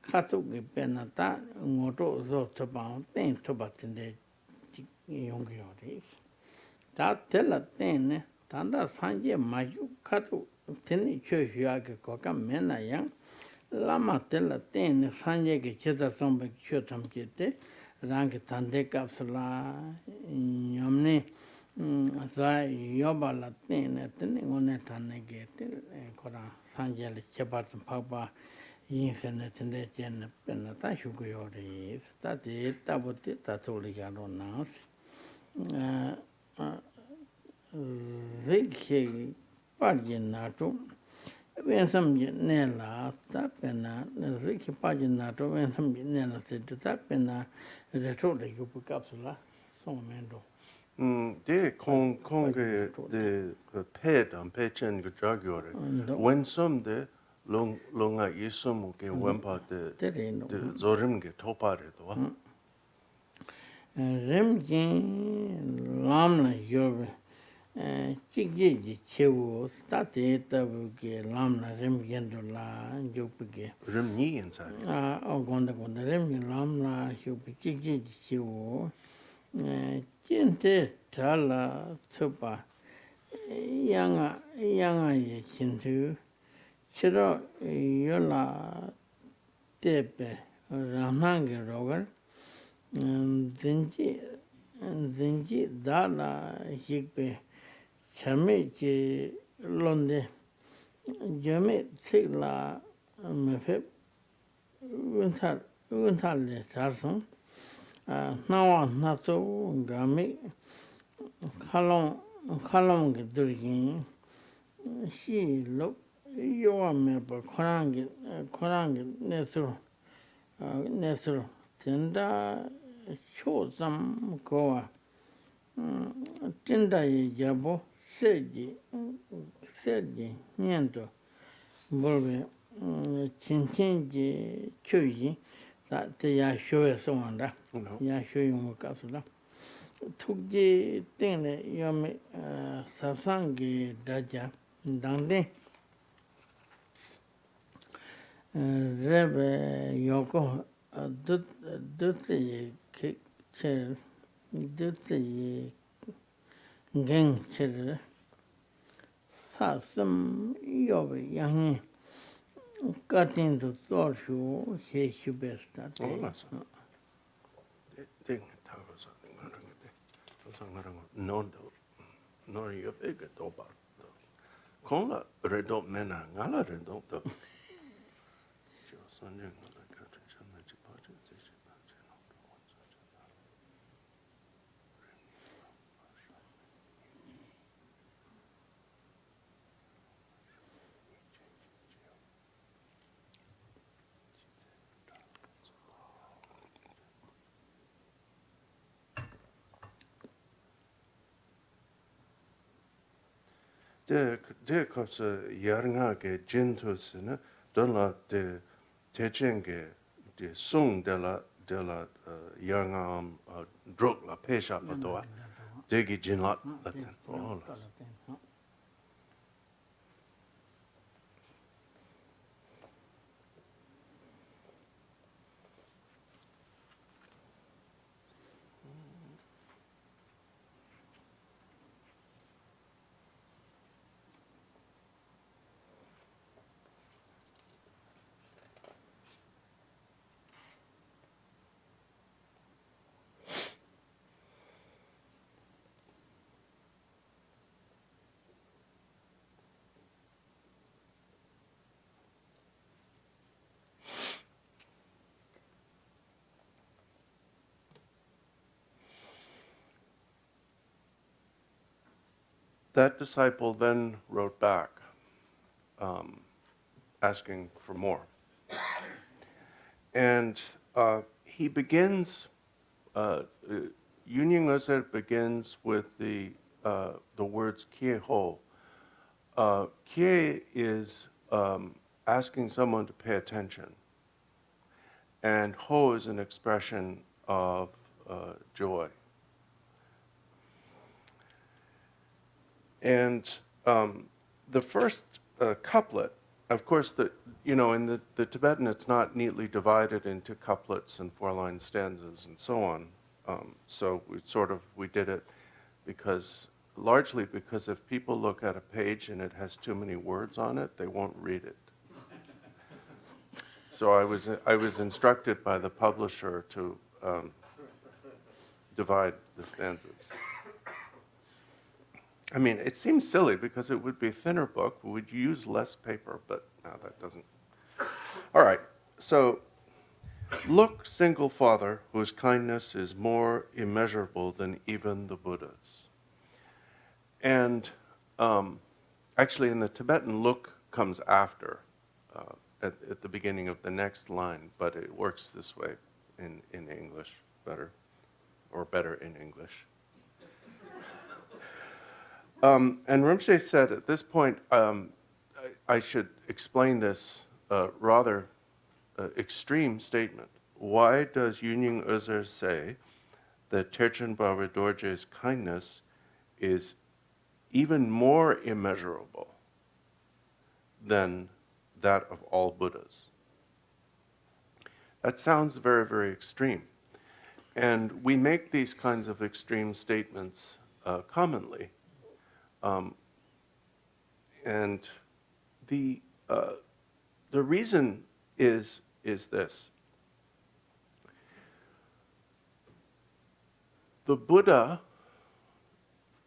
Katuki benata, ngoto zo toba, then toba in the Yongyoris. That tell a thing, Tanda Sanje Maju Katu, Tini Choshiaka Koka Mena Yang, Lama tell a thing, Sanje Cheta Sombe Chotam Chete, Rank Tande Capsula, Yomni, Zai Yoba Latin, Tini Onetanegate, Kora Sanje Chepat Papa. Infinite and the Jen Penata Shugoris, that is, that would it, that's all you got on us. Ziggy Paginato, when some Nella, Tapena, Ziggy Paginato, when some Nella said to Tapena, the total you put capsula, some mendo. De Conge the pet and Pechen Gajagore. When some de longa yisum ke wempa de zorim ge topare to. Rimkin Lamla Yobe. Chigi Chewo, State Tabuke, Lamla, Rimgendola, Jopike. Rimni inside. Gonda Rim Lamla, Jopiki Chewo, Chinte Tala Tupa, Yanga Chintu, Chiro Yola Tepe, Ramanga Roger, Zinji Dala Higbe. Chame che londe jame sigla mefe untal le tarson nawa nato game khalong ge durgin shi lo yo me ba khorang nesro tenda chozam goa tenda ye jabo Sergi, niente, volve, Cincin Chuyi, that the Yashe Sonda, Yashe Yumukasula. Tuki thing Yomi Sasangi Daja, Dande Rebe Yoko, Duty Chair, Duty Gang Chair. Some Yobi Yang got into thought you, he should best that day. Thing towers no, no, you're big at Oba. Conla redop mena, Nala redop the Sunday. De cause yarnga ke jintus ne donla de techenge de sung de la yarnga drug la pesha la toa de gi jinlat laten all that disciple then wrote back, asking for more. And he begins, Yunying Özer begins with the words kie ho. Kie is asking someone to pay attention. And ho is an expression of joy. And the first couplet, of course, in the Tibetan, it's not neatly divided into couplets and four-line stanzas and so on. So we did it largely because if people look at a page and it has too many words on it, they won't read it. So I was instructed by the publisher to divide the stanzas. I mean, it seems silly because it would be a thinner book, would use less paper, but no, that doesn't. All right, so look, single Father, whose kindness is more immeasurable than even the Buddha's. And actually in the Tibetan, look comes after, at the beginning of the next line, but it works this way in English better in English. And Rinpoche said at this point, I should explain this rather extreme statement. Why does Yunying Özer say that Terchen Barway Dorje's kindness is even more immeasurable than that of all Buddhas? That sounds very, very extreme. And we make these kinds of extreme statements commonly. And the reason is this. The Buddha,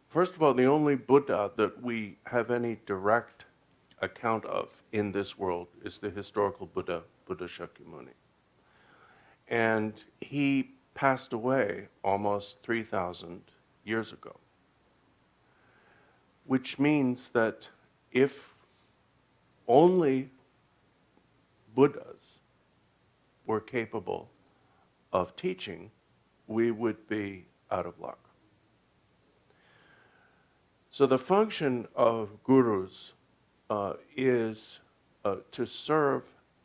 first of all, the only Buddha that we have any direct account of in this world is the historical Buddha, Buddha Shakyamuni. And he passed away almost 3,000 years ago. Which means that if only Buddhas were capable of teaching, we would be out of luck. So the function of gurus is to serve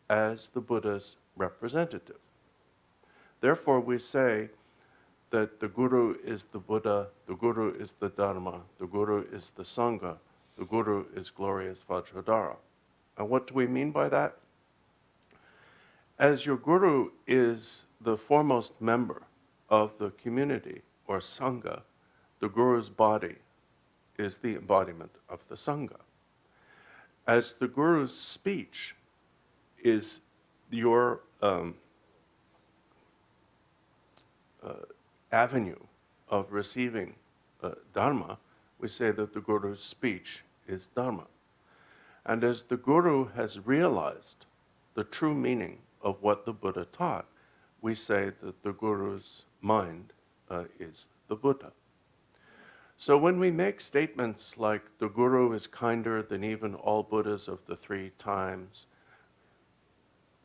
as the Buddha's representative. Therefore, we say that the Guru is the Buddha, the Guru is the Dharma, the Guru is the Sangha, the Guru is glorious Vajradhara. And what do we mean by that? As your Guru is the foremost member of the community or Sangha, the Guru's body is the embodiment of the Sangha. As the Guru's speech is your avenue of receiving Dharma, we say that the Guru's speech is Dharma. And as the Guru has realized the true meaning of what the Buddha taught, we say that the Guru's mind is the Buddha. So when we make statements like the Guru is kinder than even all Buddhas of the 3 times,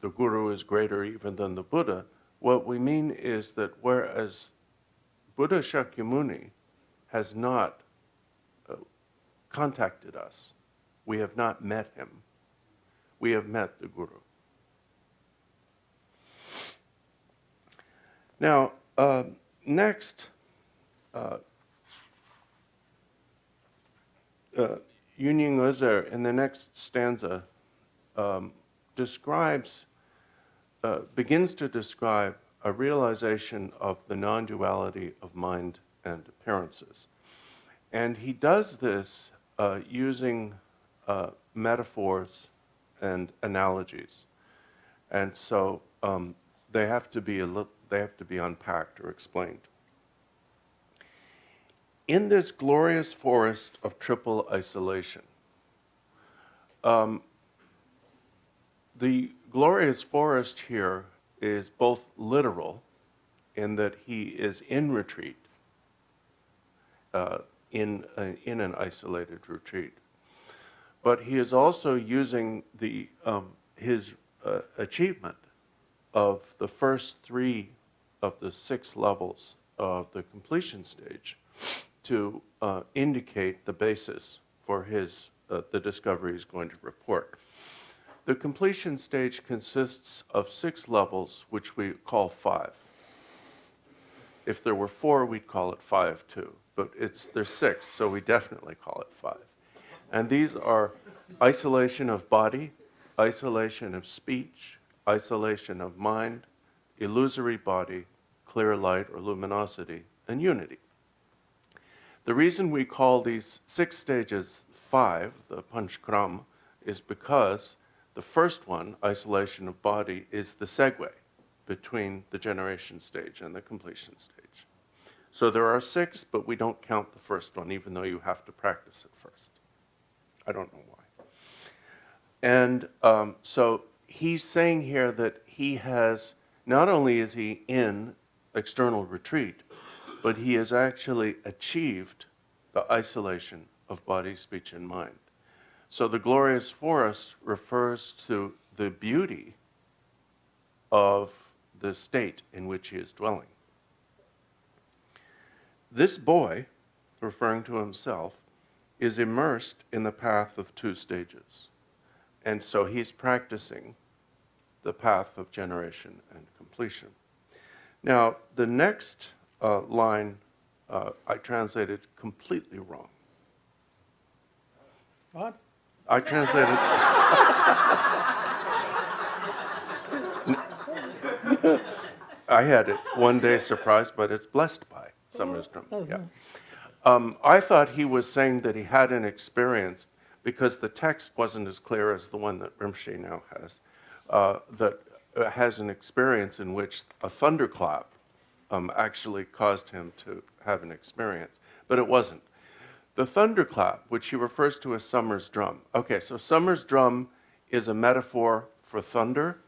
the Guru is greater even than the Buddha, what we mean is that whereas Buddha Shakyamuni has not contacted us, we have not met him, we have met the Guru. Now, next, Yunying Özer in the next stanza begins to describe a realization of the non-duality of mind and appearances. And he does this using metaphors and analogies. And so they have to be unpacked or explained. In this glorious forest of triple isolation, the glorious forest here is both literal in that he is in retreat, in an isolated retreat. But he is also using his achievement of the first 3 of the 6 levels of the completion stage to indicate the basis for the discovery he's going to report. The completion stage consists of 6 levels, which we call 5. If there were 4, we'd call it 5 too, but there's 6, so we definitely call it 5. And these are isolation of body, isolation of speech, isolation of mind, illusory body, clear light or luminosity, and unity. The reason we call these 6 stages 5, the Panchkram, is because the first one, isolation of body, is the segue between the generation stage and the completion stage. So there are 6, but we don't count the first one, even though you have to practice it first. I don't know why. And so he's saying here that he has, not only is he in external retreat, but he has actually achieved the isolation of body, speech, and mind. So the glorious forest refers to the beauty of the state in which he is dwelling. This boy, referring to himself, is immersed in the path of 2 stages. And so he's practicing the path of generation and completion. Now, the next line I translated completely wrong. What? I translated... I had it, 1 day surprised, but it's blessed by Summer's Drum. Yeah. I thought he was saying that he had an experience, because the text wasn't as clear as the one that Rinpoche now has, that has an experience in which a thunderclap actually caused him to have an experience. But it wasn't. The thunderclap, which he refers to as Summer's Drum. Okay, so Summer's Drum is a metaphor for thunder,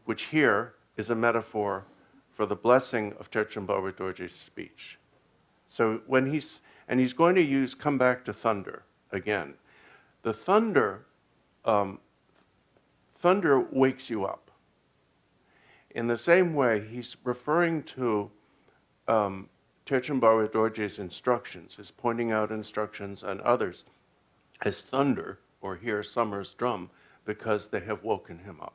which here is a metaphor for the blessing of Terchen Barway Dorje's speech. So when he's going to come back to thunder again. The thunder wakes you up. In the same way, he's referring to Terchen Barway Dorje's instructions, his pointing out instructions and others, as thunder, or here Summer's Drum, because they have woken him up.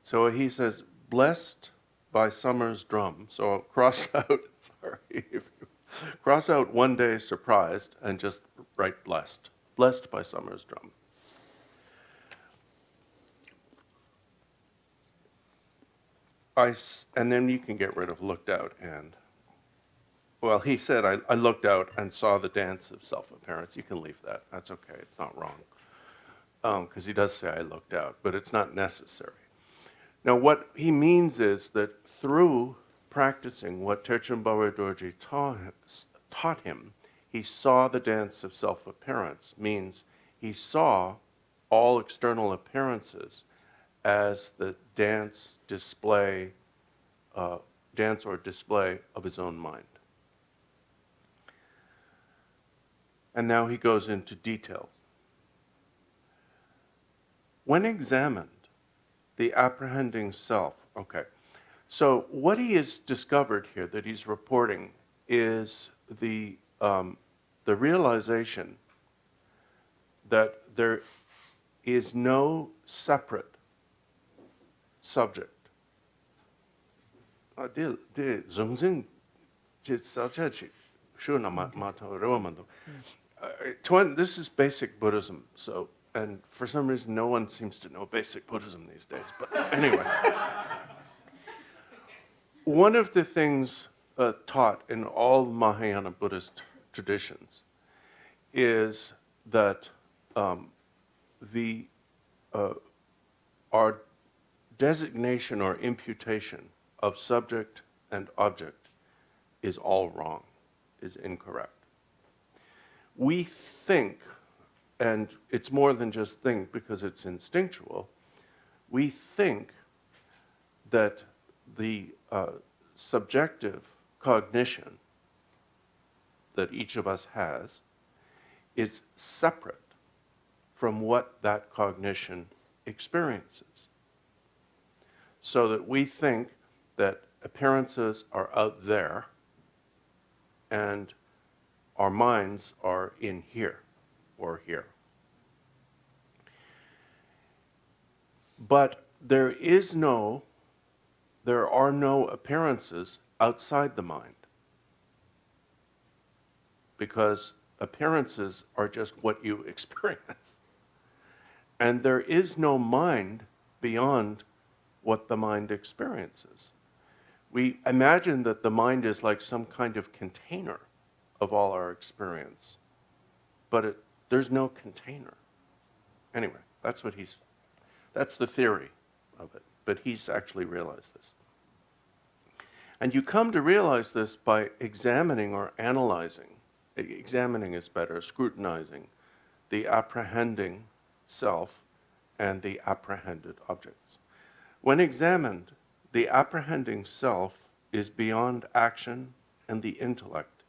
So he says, blessed by Summer's Drum. So cross out, cross out 1 day surprised and just write blessed. Blessed by Summer's Drum. And then you can get rid of looked out and, well, he said, I looked out and saw the dance of self-appearance. You can leave that. That's okay. It's not wrong. Because he does say I looked out, but it's not necessary. Now, what he means is that through practicing what Terchen Barway Dorje taught him, he saw the dance of self-appearance, means he saw all external appearances as the dance or display of his own mind. And now he goes into details. When examined, the apprehending self, okay. So what he has discovered here that he's reporting is the realization that there is no separate subject. This is basic Buddhism, so, and for some reason no one seems to know basic Buddhism these days, but anyway. One of the things taught in all Mahayana Buddhist traditions is that our designation or imputation of subject and object is all wrong, is incorrect. We think, and it's more than just think because it's instinctual, we think that the subjective cognition, that each of us has is separate from what that cognition experiences. So that we think that appearances are out there and our minds are in here or here. But there are no appearances outside the mind, because appearances are just what you experience. And there is no mind beyond what the mind experiences. We imagine that the mind is like some kind of container of all our experience, but there's no container. Anyway, that's the theory of it, but he's actually realized this. And you come to realize this by examining or analyzing, examining is better, scrutinizing the apprehending self and the apprehended objects. When examined, the apprehending self is beyond action and the intellect,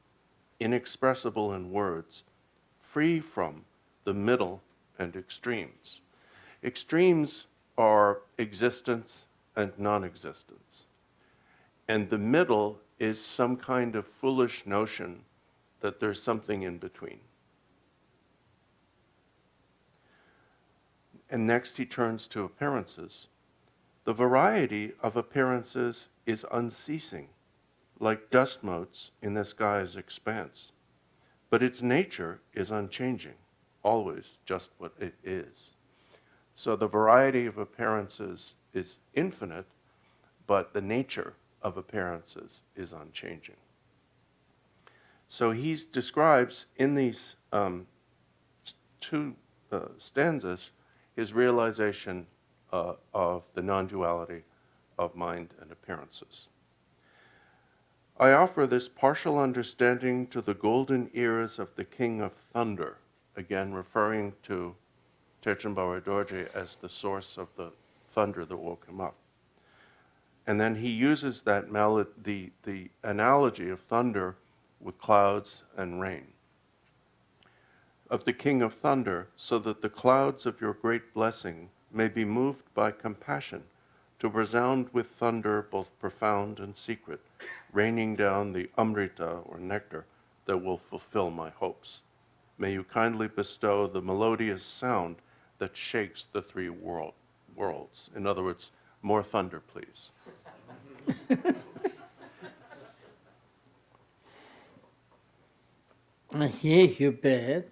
inexpressible in words, free from the middle and extremes. Extremes are existence and non-existence. And the middle is some kind of foolish notion that there's something in between. And next he turns to appearances. The variety of appearances is unceasing, like dust motes in the sky's expanse. But its nature is unchanging, always just what it is. So the variety of appearances is infinite, but the nature of appearances is unchanging. So he describes in these two stanzas his realization of the non-duality of mind and appearances. I offer this partial understanding to the golden ears of the King of Thunder, again referring to Terchen Barway Dorje as the source of the thunder that woke him up. And then he uses that the analogy of thunder with clouds and rain. Of the King of Thunder, so that the clouds of your great blessing may be moved by compassion to resound with thunder both profound and secret, raining down the amrita or nectar that will fulfill my hopes. May you kindly bestow the melodious sound that shakes the three worlds. In other words, more thunder, please. Yeshe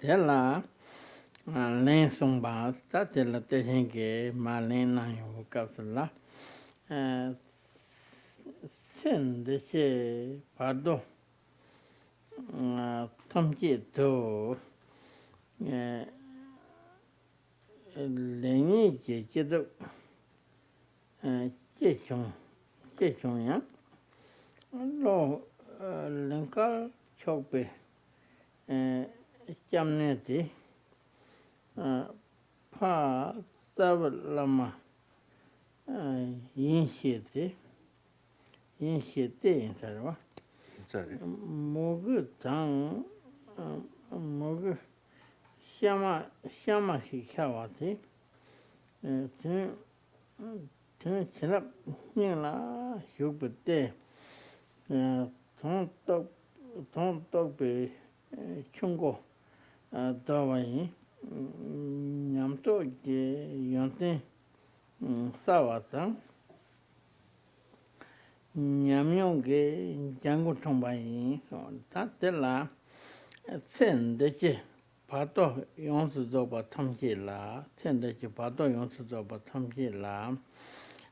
tela len songba ta tela te hinge ma len na yo kapsula sen de che Bardor tamji to lengi je do je chong ya lo lenka chokpe Gyamtso pa tab Lama Yeshe sarwa mogu tang mogu shama hikawati ten chenap nyingla shubute ton tok be chungo dawayi Gyamtso ge yonten sawata nyamyong ge jangu chongbayi ta tela sen de che Bardor yonsu zoba tamje la sen de che Bardor yonsu zoba tamje la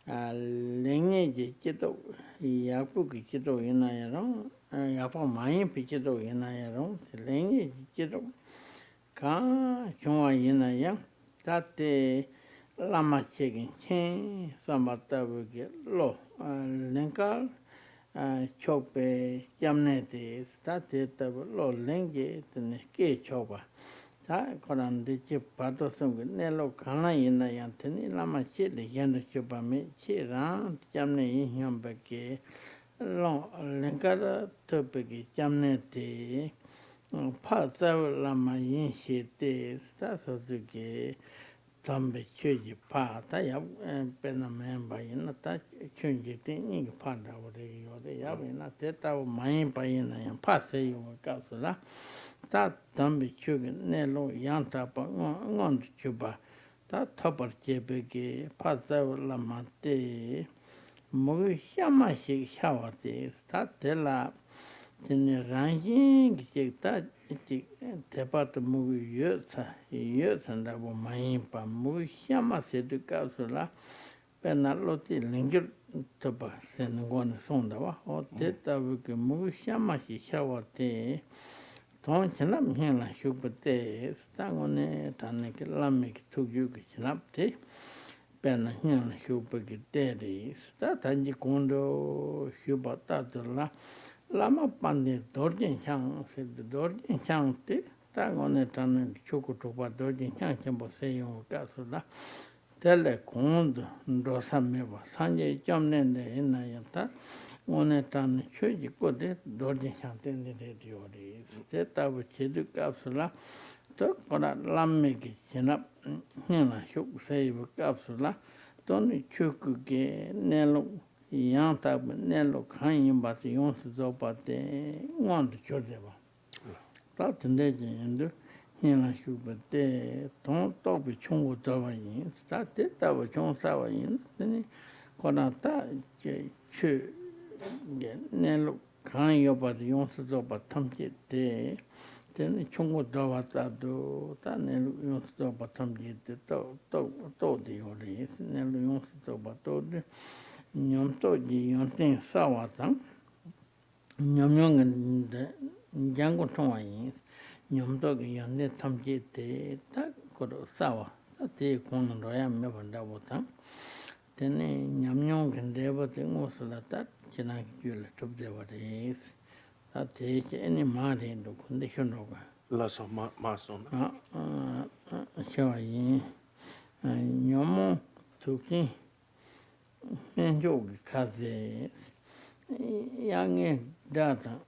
lenge je jido yapu ki jido ina yarong yapu mayin pi jido ina yarong lenge jido ka chungwa ina yang tate Lama chegin chen sambatabu ge lo lenkal chokpe Gyamtso tate tabu lo lenge tene ke chokpa ta koran de che Bardor sumge ne lo kana ina yang tene Lama che le yendo chopa me che ran Gyamtso yin hyamba ke lo lenkal tope ge Gyamtso 파사와 라마 인시테 스타소스게 담베 추지 파다 야 베나멘 바이나 타 춘지테 니 파다 오레 요데 야베나 테타오 마인 바이나 야 파세요 가스라 타 담베 추게 네로 양타 바 ngon 추바 타 터버제베게 파사와 라마테 뭐 샤마시 샤와테 스타텔라 Then ranking that tepat movie years and our mind by movie Yama said to Casula, Penaloti linger toba, send one sonda, or teta we can move Yama shower tea. Don't chin up here like sugar tea, stang on it and lamic to you chin up tea. Pen here sugar daddy, start and you condo subatatola. Lama pande dorje chang se dorje chang te ta ngone tan choku topa dorje chang chembo se yo ka so da tele kond ndo sameba sanje jamne de na ya ta ngone tan choji ko de dorje chang te de dio ri te ta bu chedu ka so la to kona lamme ki chenap hina shuk se yo ka so la ton choku ge nelo yang tab nelo kan yin ba ti yong su zo ba de ngon de chor de ba ta ten de yin de yin la shu ba de ton to bi chung wo de ba yin ta de ta wo chung sa wa yin de ko na ta che chu ge nelo kan yo ba de yong su zo ba tam che de de chung wo de ba ta do ta nelo yong su zo ba tam che de to de yo de nelo yong su zo ba to de Nyamto ji yonten sawa tang, nyamyong jango tongwa yin, nyamto ki yonten tamche te, ta koro sawa, ta te kono roya meba ndabo tang, tene nyamyong deba te ngosla ta, china ki yule tupde wade ta te che eni maa rindu kunde shunroga. Laso masona. Shawa yin, nyamo tuki, Menjogi kaze yange data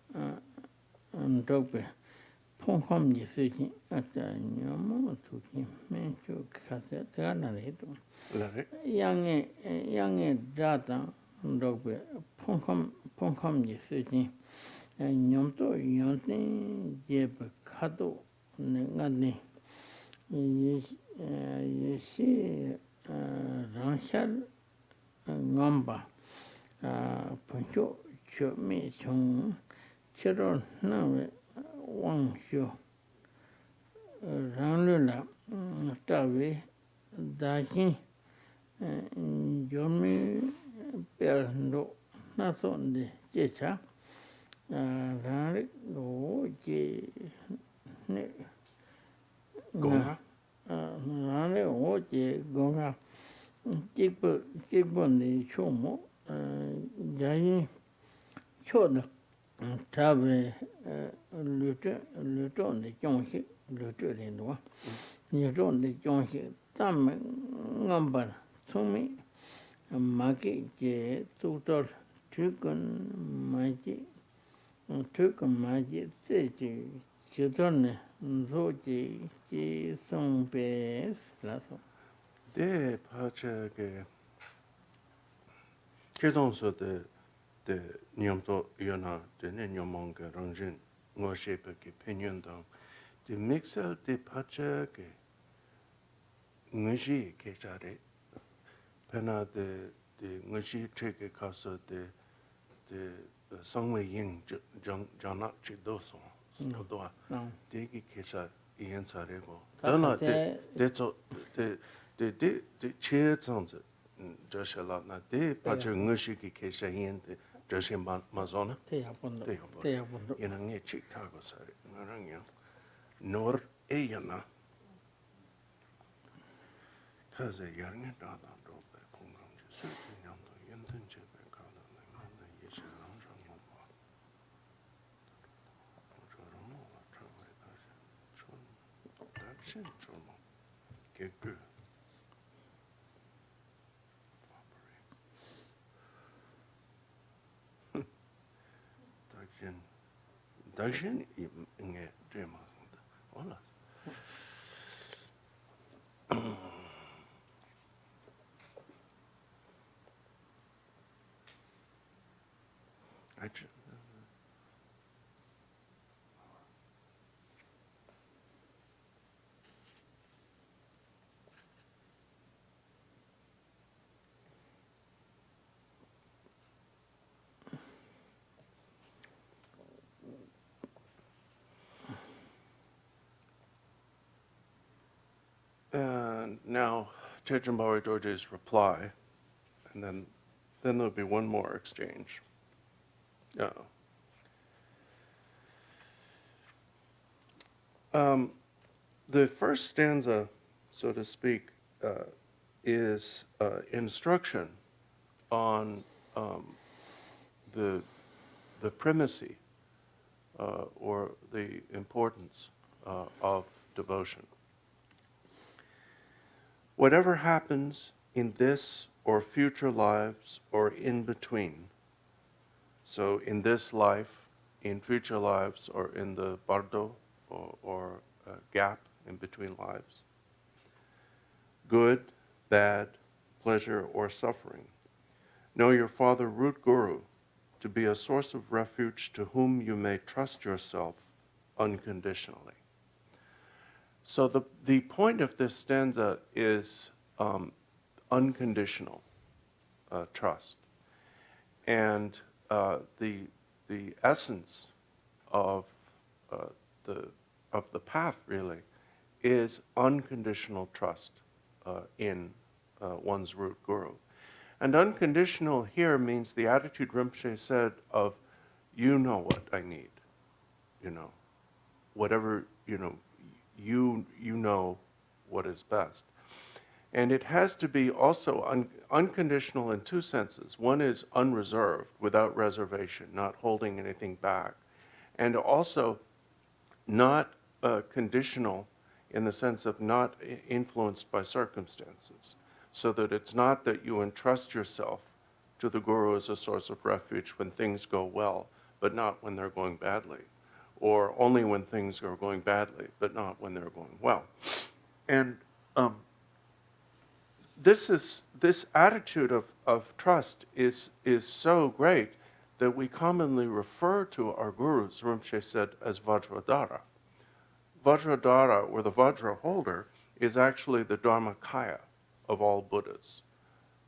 ndope pongkom yisuji ata nyomo tuki menjogi kaze tegana redo yange data ndope pongkom yisuji nyomto yonten jebe kado ngane Yeshe rangshal ngamba puncho cho mi chung chiro nawe wang shu ranglu la tawe dahin yomi per ndo naso de checha rangli go je ne Gonga? rangli go je gonga Kikpo ni chomo, jayin chodo, tabe luto ni kyonshi, luto rinduwa, luto ni kyonshi, tam ngambar, tsumi, maki je tuktor, tukun maji, tsechi, chitorne, nzoji, ji songpes, laso. De pacha ke kedonso de nyamto yona de ne nyamong ke rangjin ngo shepe ke pinyon dang de mixel de pacha ke ngji ke jare pena de ngji treke kaso de sangwe ying jana chi do so do de ki ke ja yen sare go dana de de che zangzi zhe la na de pa che ngshi ki ke sha yin de zhe shen ma zona te ya pondo ina nge chi ka go sa ngarang ya nor e yana ka ze yar nge da da do be kong gang ji su ti nyam do yin den che be ka da na ma na ye shi lang zhang mo ma zhe ro mo la zhe wei da shen chun da shen chun mo ge gu Dakshin nge And now, Terchen Barway Dorje's reply, and then there'll be one more exchange. The first stanza, so to speak, is instruction on the primacy or the importance of devotion. Whatever happens in this or future lives or in between, so in this life, in future lives, or in the Bardor or gap in between lives, good, bad, pleasure, or suffering, know your Father Root Guru to be a source of refuge to whom you may trust yourself unconditionally. So the point of this stanza is unconditional trust. And the essence of the path really is unconditional trust in one's root guru. And unconditional here means the attitude Rinpoche said of, you know what I need, whatever, you know what is best. And it has to be also unconditional in two senses. One is unreserved, without reservation, not holding anything back. And also not conditional in the sense of not influenced by circumstances. So that it's not that you entrust yourself to the Guru as a source of refuge when things go well, but not when they're going badly. Or only when things are going badly, but not when they're going well. And this attitude of trust is so great that we commonly refer to our gurus, Rinpoche said, as Vajradhara. Vajradhara, or the Vajra holder, is actually the Dharmakaya of all Buddhas.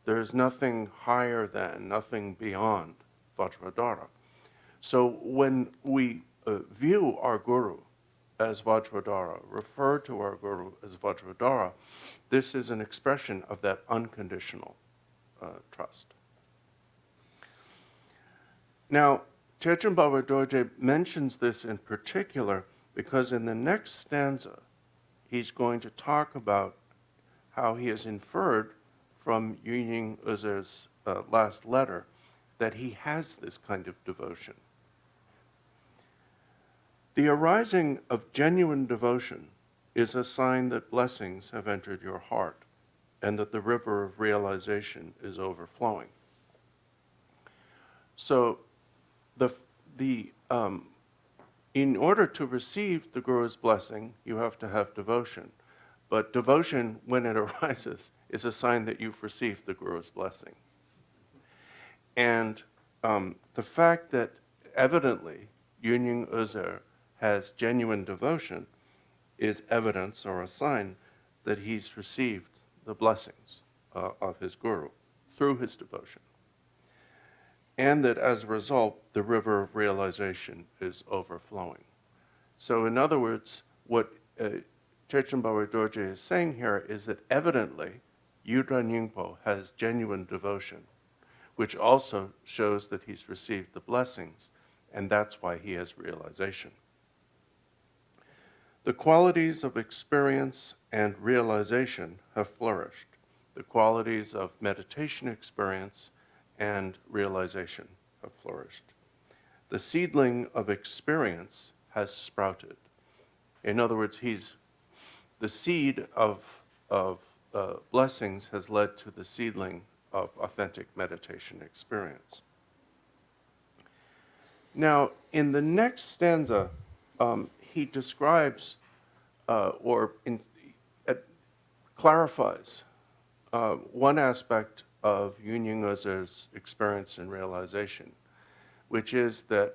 There is nothing higher than, nothing beyond Vajradhara. So when we view our guru as Vajradhara, refer to our guru as Vajradhara, this is an expression of that unconditional trust. Now, Terchen Barway Dorje mentions this in particular because in the next stanza, he's going to talk about how he has inferred from Yunying Özer's last letter that he has this kind of devotion. The arising of genuine devotion is a sign that blessings have entered your heart and that the river of realization is overflowing. So, in order to receive the Guru's blessing, you have to have devotion. But devotion, when it arises, is a sign that you've received the Guru's blessing. And the fact that evidently Yunying Özer has genuine devotion is evidence or a sign that he's received the blessings of his Guru through his devotion. And that as a result, the river of realization is overflowing. So in other words, what Terchen Barway Dorje is saying here is that evidently Yudran Yingpo has genuine devotion, which also shows that he's received the blessings, and that's why he has realization. The qualities of experience and realization have flourished. The qualities of meditation experience and realization have flourished. The seedling of experience has sprouted. In other words, the seed of blessings has led to the seedling of authentic meditation experience. Now, in the next stanza, he describes clarifies one aspect of Yunying Özer's experience and realization, which is that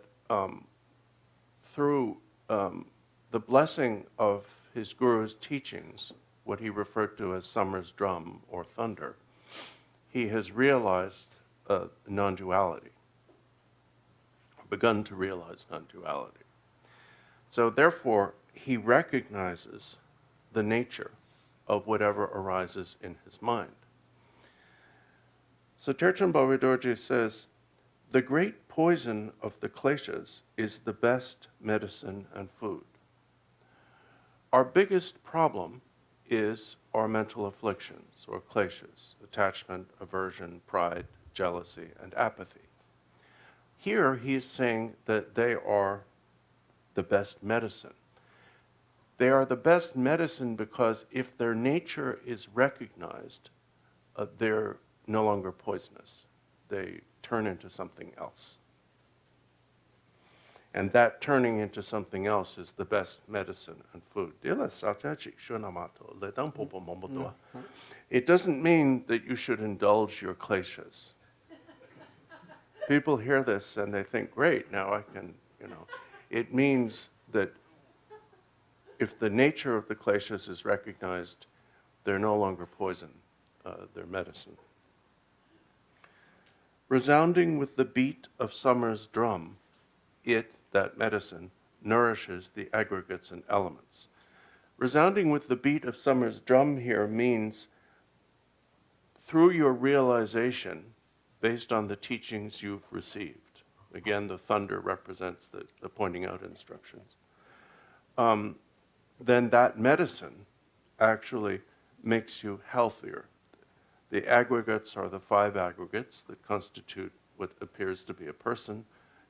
through the blessing of his guru's teachings, what he referred to as summer's drum or thunder, he has realized non-duality, begun to realize non-duality. So therefore, he recognizes the nature of whatever arises in his mind. So Terchen Barway Dorje says, the great poison of the kleshas is the best medicine and food. Our biggest problem is our mental afflictions, or kleshas, attachment, aversion, pride, jealousy, and apathy. Here he is saying that they are the best medicine. They are the best medicine because if their nature is recognized, they're no longer poisonous. They turn into something else. And that turning into something else is the best medicine and food. It doesn't mean that you should indulge your kleshas. People hear this and they think, great, now I can, It means that if the nature of the kleshas is recognized, they're no longer poison, they're medicine. Resounding with the beat of summer's drum, it, that medicine, nourishes the aggregates and elements. Resounding with the beat of summer's drum here means through your realization, based on the teachings you've received. Again, the thunder represents the pointing out instructions. Then that medicine actually makes you healthier. The aggregates are the 5 aggregates that constitute what appears to be a person,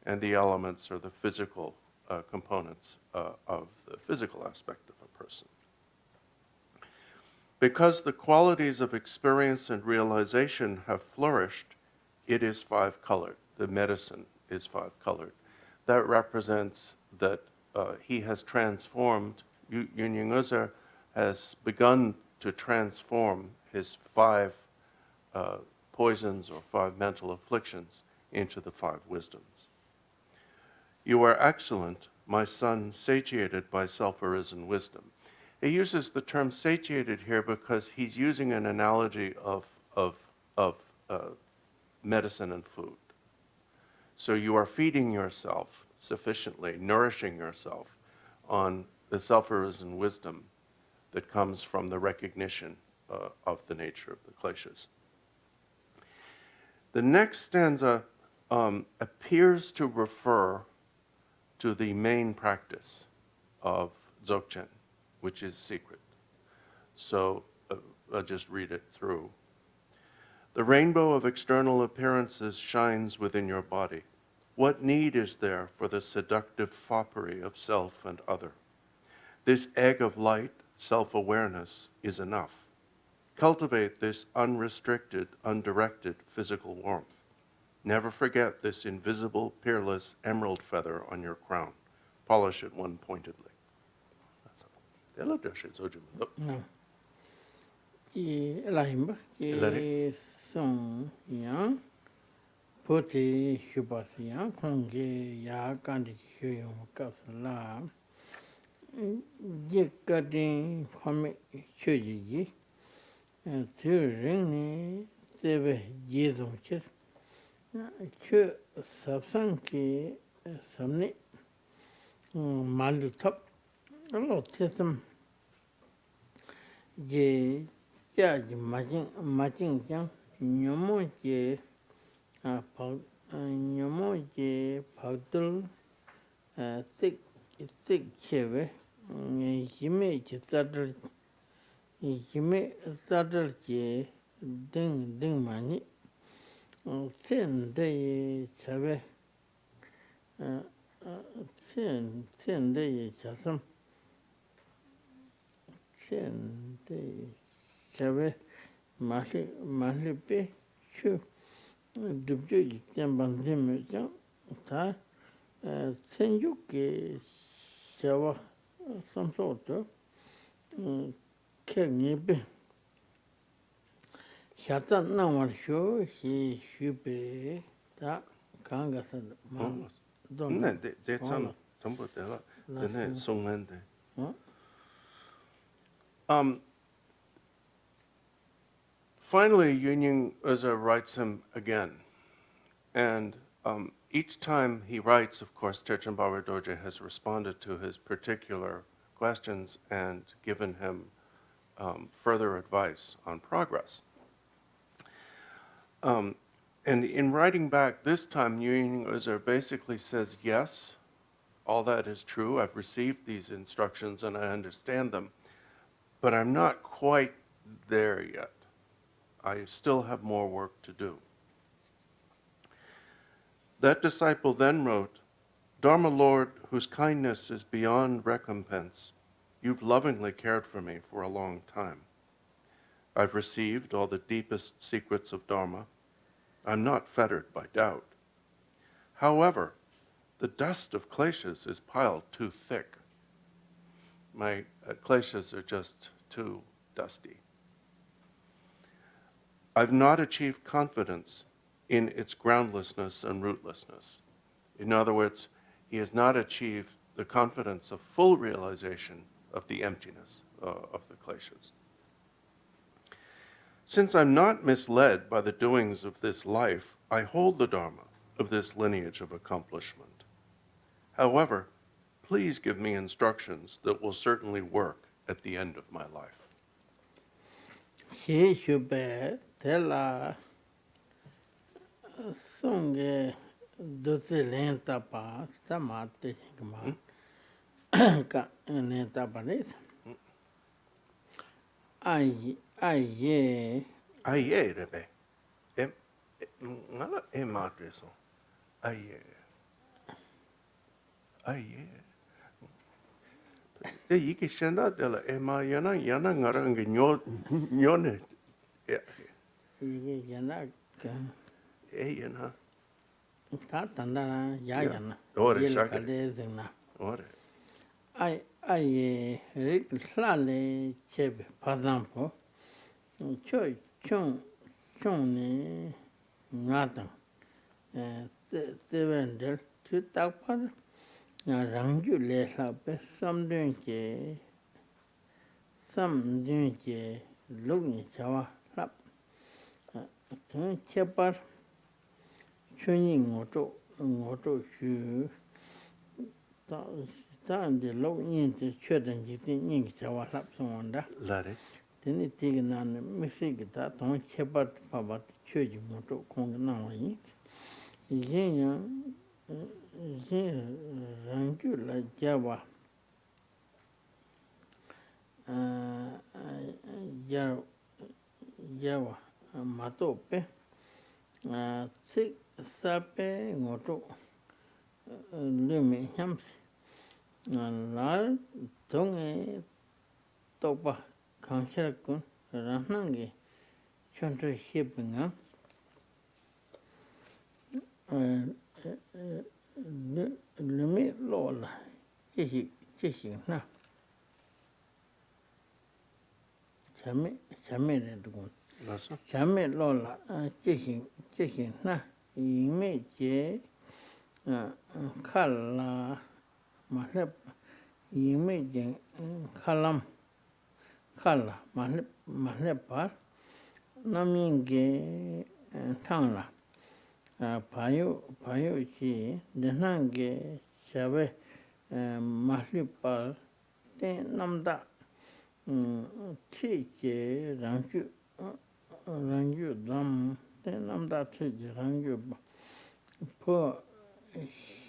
and the elements are the physical components of the physical aspect of a person. Because the qualities of experience and realization have flourished, it is 5-colored. The medicine is 5-colored. That represents that he has transformed, Yunying Özer has begun to transform his 5 poisons or 5 mental afflictions into the 5 wisdoms. You are excellent, my son, satiated by self-arisen wisdom. He uses the term satiated here because he's using an analogy of medicine and food. So you are feeding yourself sufficiently, nourishing yourself on the self-arisen wisdom that comes from the recognition of the nature of the kleshas. The next stanza appears to refer to the main practice of Dzogchen, which is secret. So I'll just read it through. The rainbow of external appearances shines within your body. What need is there for the seductive foppery of self and other? This egg of light, self-awareness, is enough. Cultivate this unrestricted, undirected physical warmth. Never forget this invisible, peerless emerald feather on your crown. Polish it one-pointedly. That's all. Song yang poti shubas yang konge ya kandi shuyong kapsula jekadin kome chuji tu ring tebe jizong chir chu sapsang ki samni malu top alo tesam je jaji majing jang nyomo je pagdul tik cheve yime zadar je ding mani sen de chave sen de chasam sen de chave mahli pe chu dubjo yikten bandim jang ta senju ke chawa some sort of Kernibe. Shatan number show, he should be that Kanga said, don't they some Tumbutella, the net song. Finally, Yunying Özer writes him again. And each time he writes, of course, Terchen Barway Dorje has responded to his particular questions and given him further advice on progress. And in writing back this time, Yunying Özer basically says, yes, all that is true. I've received these instructions and I understand them, but I'm not quite there yet. I still have more work to do. That disciple then wrote, Dharma Lord, whose kindness is beyond recompense, you've lovingly cared for me for a long time. I've received all the deepest secrets of Dharma. I'm not fettered by doubt. However, the dust of kleshas is piled too thick. My kleshas are just too dusty. I've not achieved confidence in its groundlessness and rootlessness. In other words, he has not achieved the confidence of full realization of the emptiness of the kleshas. Since I'm not misled by the doings of this life, I hold the Dharma of this lineage of accomplishment. However, please give me instructions that will certainly work at the end of my life. He should be tell song doze lenta pa tamate hingma ka lenta paret. Aye, Rebe. Ngala madreso. Aye. The yiki shenda dela ema yana ngarang nyone. yana Yana. ta tanda yana. Ore Yel shaka. kale zingna. Ore. Aye, lale chebe pazampo. Choi chung ni ngatang. Sevendel tu takpar. Rangju le sape samdun ke lugni chawa lap. Tun chepar chuni ngoto shu tan de lugni te chöden jiti ning chawa lap sonda. Lare. Teni tigi nan misi gita tun chepar pabat chöji ngoto kong na wani. Yin rangju la jawa jawa mato pe sik sape ngoto lumi hamsi lar tonge topa kanshara kun ranangi chonto shibinga lumi lola chishi na chame re dukun chame lola chishi na ime je khala mahlep ime je khala mahlepa naminge thangla payo chi denange chabe mahlepa te namda chi che rangju dam te namda chi rangju po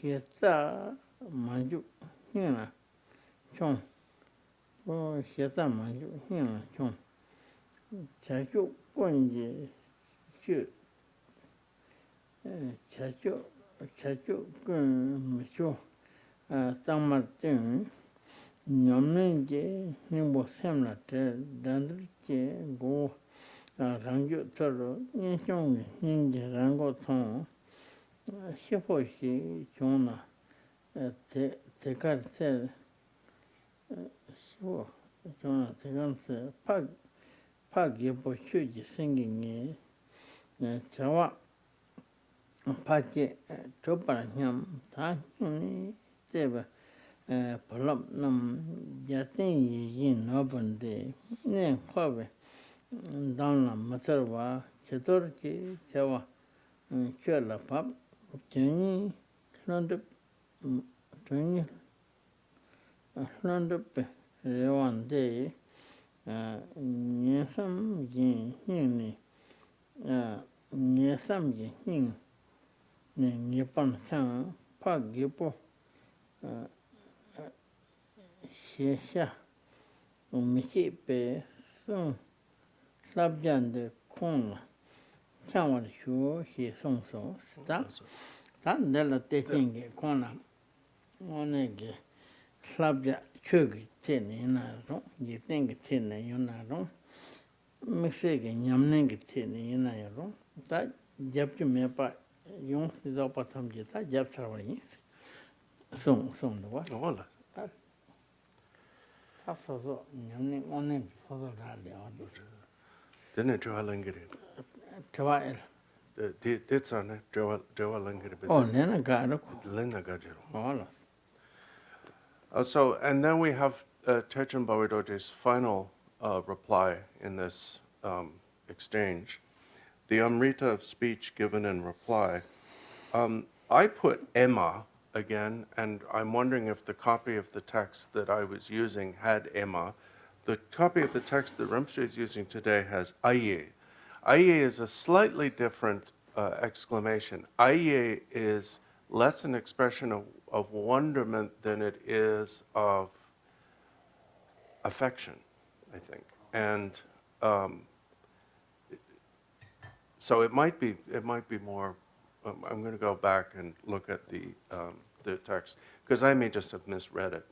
hieta manju hina chong po hieta manju hina chong chachu konje chu chachu kun micho tamar ten nyamnen je nimbo semla te dandri je go rangju taro nyechong nyingje rango tong shipo shi chongna tekar te so 저는 지금서 파기 보슈지 생긴이 저와 파기 저번에 다니 때가 벌럽는 야땡이 인어본데 네 화베 당나 맞어봐 제도르기 저와 köla밥 전이 그런데 전이 그런데 레완데 녀삼지 힘이 녀삼지 힘 니번상 파기보 셰샤 미시베 송 랍잔데 콩라 창원 휴히 송송 스타 단델라 때싱게 콩나 오네게 랍자 추기 테니나로 이땡게 테네 요나로 믹세게 냠는게 테니나로 다 잡주메파 용스도 파탐제다 잡차와니 송송도 Hola. 앞서서 냠는 오늘 소소라려 Didn't Joa Langiri? 좋아요. Did son, Joa Langiri? 내가 가르고 Lena Gajero. 알아. So, and then we have Terchen Barway Dorje's final reply in this exchange. The Amrita of speech given in reply. I put Emma again, and I'm wondering if the copy of the text that I was using had Emma. The copy of the text that Rinpoche is using today has Aye. Aye is a slightly different exclamation. Aye is less an expression of wonderment than it is of affection, I think. And so it might be more. I'm going to go back and look at the text because I may just have misread it.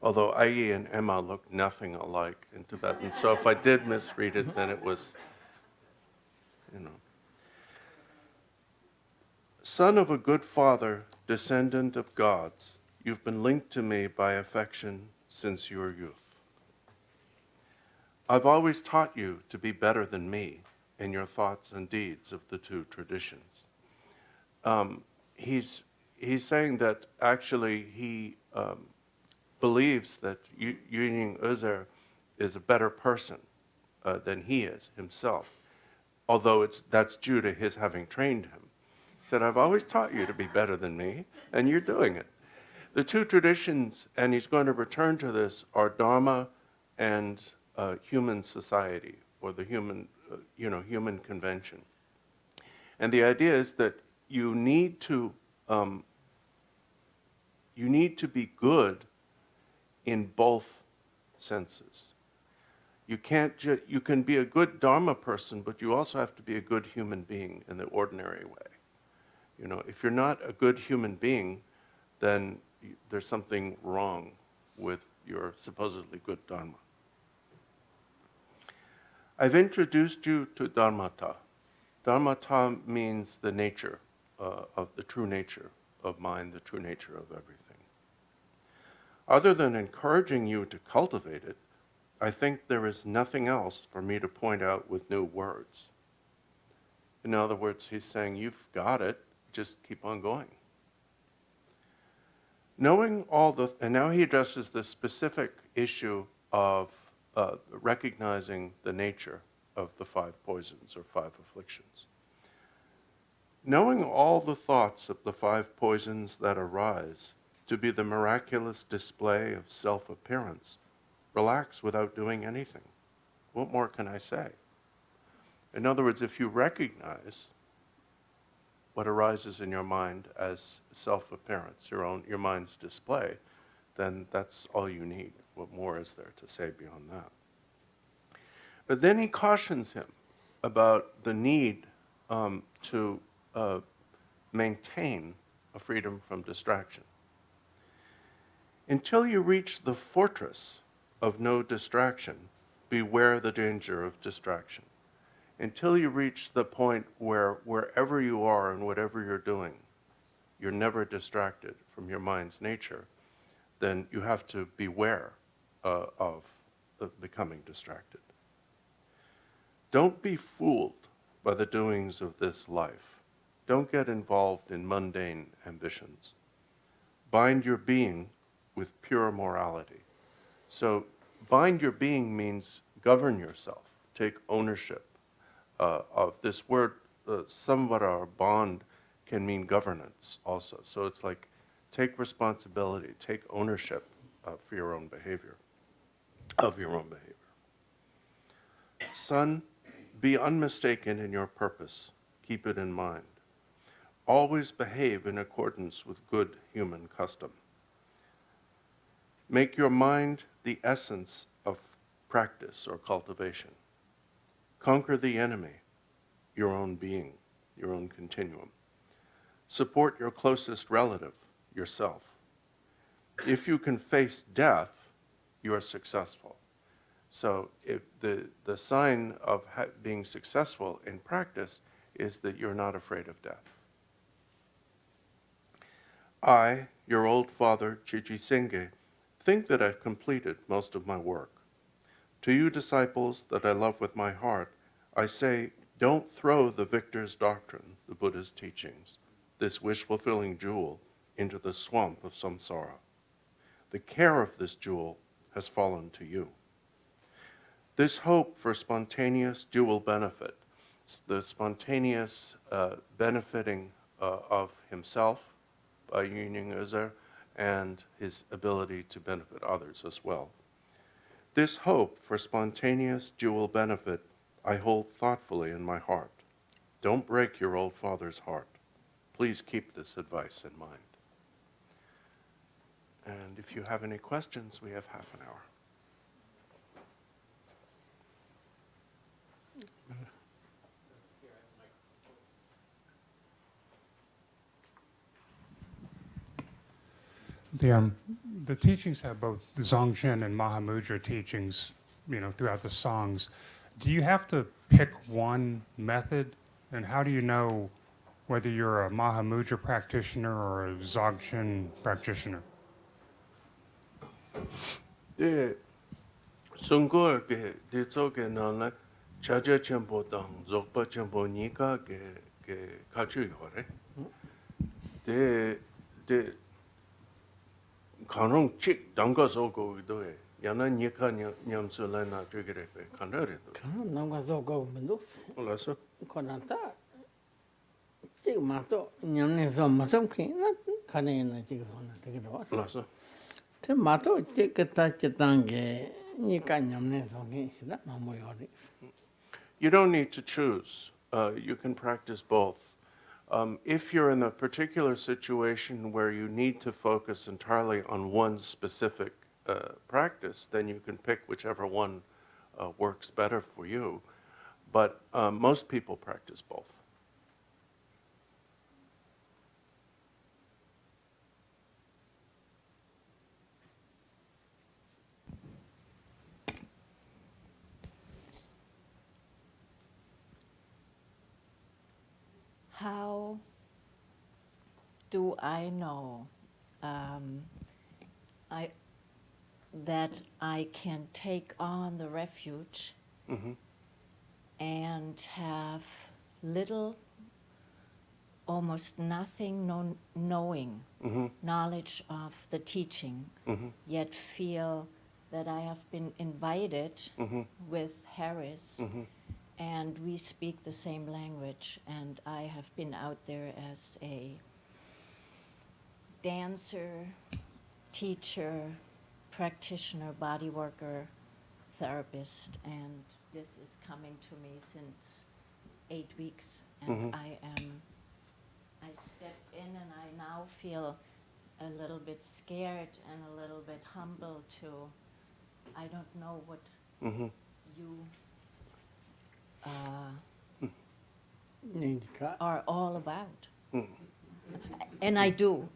Although Aye and Emma look nothing alike in Tibetan, so if I did misread it, then it was, Son of a good father, descendant of gods, you've been linked to me by affection since your youth. I've always taught you to be better than me in your thoughts and deeds of the two traditions. He's saying that actually he believes that Yunying Özer is a better person than he is himself, although that's due to his having trained him. He said, I've always taught you to be better than me, and you're doing it. The two traditions, and he's going to return to this, are Dharma and human society, or the human convention. And the idea is that you need to be good in both senses. You can be a good Dharma person, but you also have to be a good human being in the ordinary way. If you're not a good human being, then there's something wrong with your supposedly good Dharma. I've introduced you to Dharmata. Dharmata means the nature of the true nature of mind, the true nature of everything. Other than encouraging you to cultivate it, I think there is nothing else for me to point out with new words. In other words, he's saying, you've got it, just keep on going. And now he addresses the specific issue of recognizing the nature of the 5 poisons or 5 afflictions. Knowing all the thoughts of the 5 poisons that arise to be the miraculous display of self-appearance, relax without doing anything. What more can I say? In other words, if you recognize what arises in your mind as self-appearance, your mind's display, then that's all you need. What more is there to say beyond that? But then he cautions him about the need to maintain a freedom from distraction. Until you reach the fortress of no distraction, beware the danger of distraction. Until you reach the point where wherever you are and whatever you're doing, you're never distracted from your mind's nature, then you have to beware of becoming distracted. Don't be fooled by the doings of this life. Don't get involved in mundane ambitions. Bind your being with pure morality. So bind your being means govern yourself, take ownership of this word. Samvara, or bond, can mean governance also. So it's like take responsibility, take ownership for your own behavior, of your own behavior. Son, be unmistaken in your purpose. Keep it in mind. Always behave in accordance with good human custom. Make your mind the essence of practice or cultivation. Conquer the enemy, your own being, your own continuum. Support your closest relative, yourself. If you can face death, you are successful. So if the sign of being successful in practice is that you're not afraid of death. I, your old father, Chichi Senge, think that I've completed most of my work. To you disciples that I love with my heart, I say, don't throw the victor's doctrine, the Buddha's teachings, this wish-fulfilling jewel, into the swamp of samsara. The care of this jewel has fallen to you. This hope for spontaneous dual benefit, the spontaneous benefiting of himself by Yunying Özer, and his ability to benefit others as well. This hope for spontaneous dual benefit I hold thoughtfully in my heart. Don't break your old father's heart. Please keep this advice in mind. And if you have any questions, we have half an hour. The teachings have both Dzogchen and Mahamudra teachings, throughout the songs. Do you have to pick one method? And how do you know whether you're a Mahamudra practitioner or a Dzogchen practitioner? Sungor ge de zoge na chaja chenpo dang zokpa chenpo nika ge kachu yore. De kanong chik danga zogo doe yana nika nyamsu la na jugere pe kanare do. Kanong nanga zogo mendus. Ola so. Konata. Chik mato nyamne zo masom ki na kane na chik zo na tege do. Ola so. Te mato chik ta chitange nika nyamne zo ki shida namo yori. You don't need to choose. You can practice both. If you're in a particular situation where you need to focus entirely on one specific practice, then you can pick whichever one works better for you. But most people practice both. How do I know that I can take on the refuge and have little, almost nothing knowing, knowledge of the teaching, yet feel that I have been invited with Harris, and we speak the same language, and I have been out there as a dancer, teacher, practitioner, body worker, therapist, and this is coming to me since 8 weeks, and I stepped in and I now feel a little bit scared and a little bit humble to, I don't know what you are all about. And I do.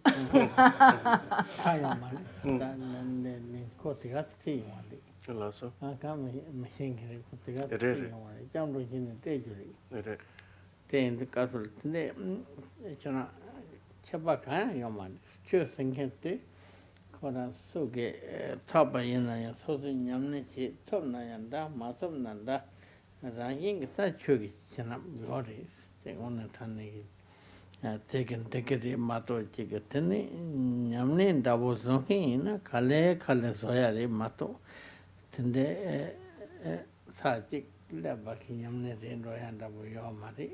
Kora suge top in a so yamnichi top nayanda, matop nanda, ranking such chinap goris, the one tani taken ticket mato chickatini, yamni double zonkin, kale soyari mato, tende sajik labaki yamni in royanda yomari,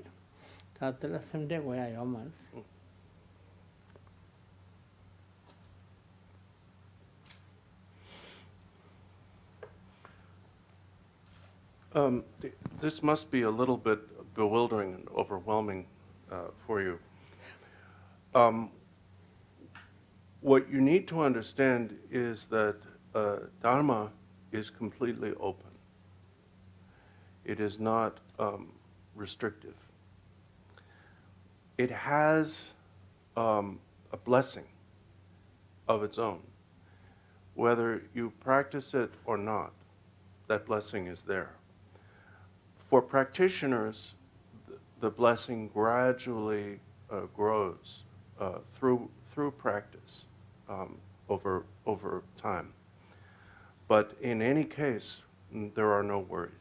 tatela sende goya yoman. This must be a little bit bewildering and overwhelming for you. What you need to understand is that Dharma is completely open. It is not restrictive. It has a blessing of its own. Whether you practice it or not, that blessing is there. For practitioners, the blessing gradually grows through practice over time. But in any case, there are no worries.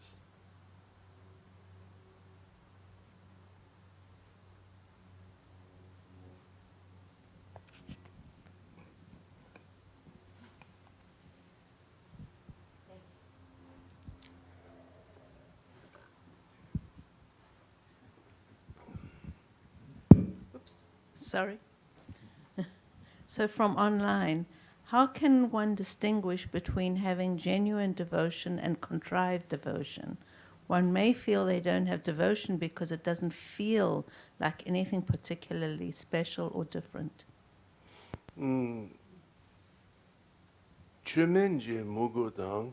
Sorry. So from online, how can one distinguish between having genuine devotion and contrived devotion? One may feel they don't have devotion because it doesn't feel like anything particularly special or different. Chumenje mugu dang,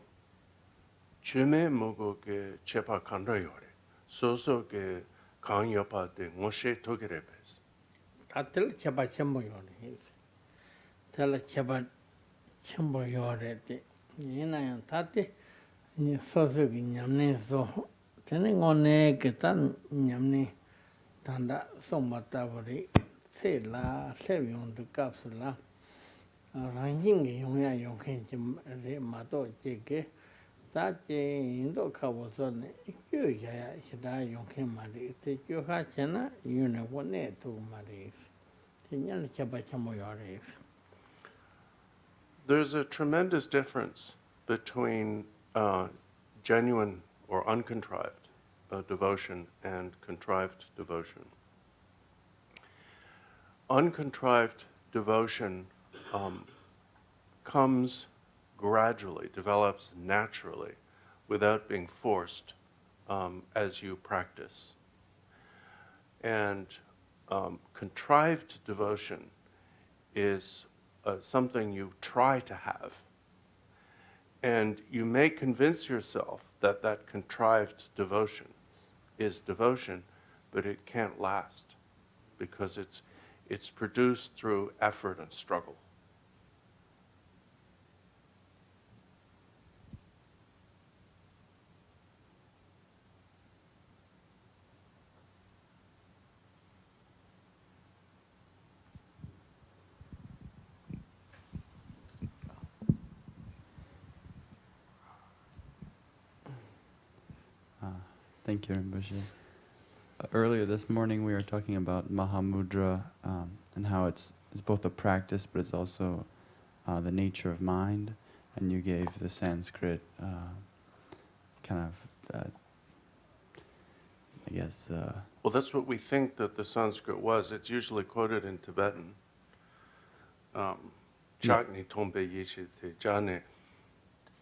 chumen mugu ke chepa kanda yore, soso ke kang yopa de ngoshe togerebes. Tatil chaba chambo yore. Tell chaba chambo yore. Yena tati sosu yamni so. Telling on a getan yamni tanda so matabori. Say la, sevion to capsula. Ranking yonya yonkin mato jeke. That indo caboson. You ya shida yonkin mari. Take your hachana, you know one to maris. There's a tremendous difference between genuine or uncontrived devotion and contrived devotion. Uncontrived devotion comes gradually, develops naturally, without being forced as you practice. And contrived devotion is something you try to have. And you may convince yourself that that contrived devotion is devotion, but it can't last because it's produced through effort and struggle. Thank you, Rinpoche. Earlier this morning we were talking about Mahamudra and how it's both a practice but it's also the nature of mind, and you gave the Sanskrit kind of, I guess... well, that's what we think that the Sanskrit was. It's usually quoted in Tibetan. Chakni tombe yeshe te jane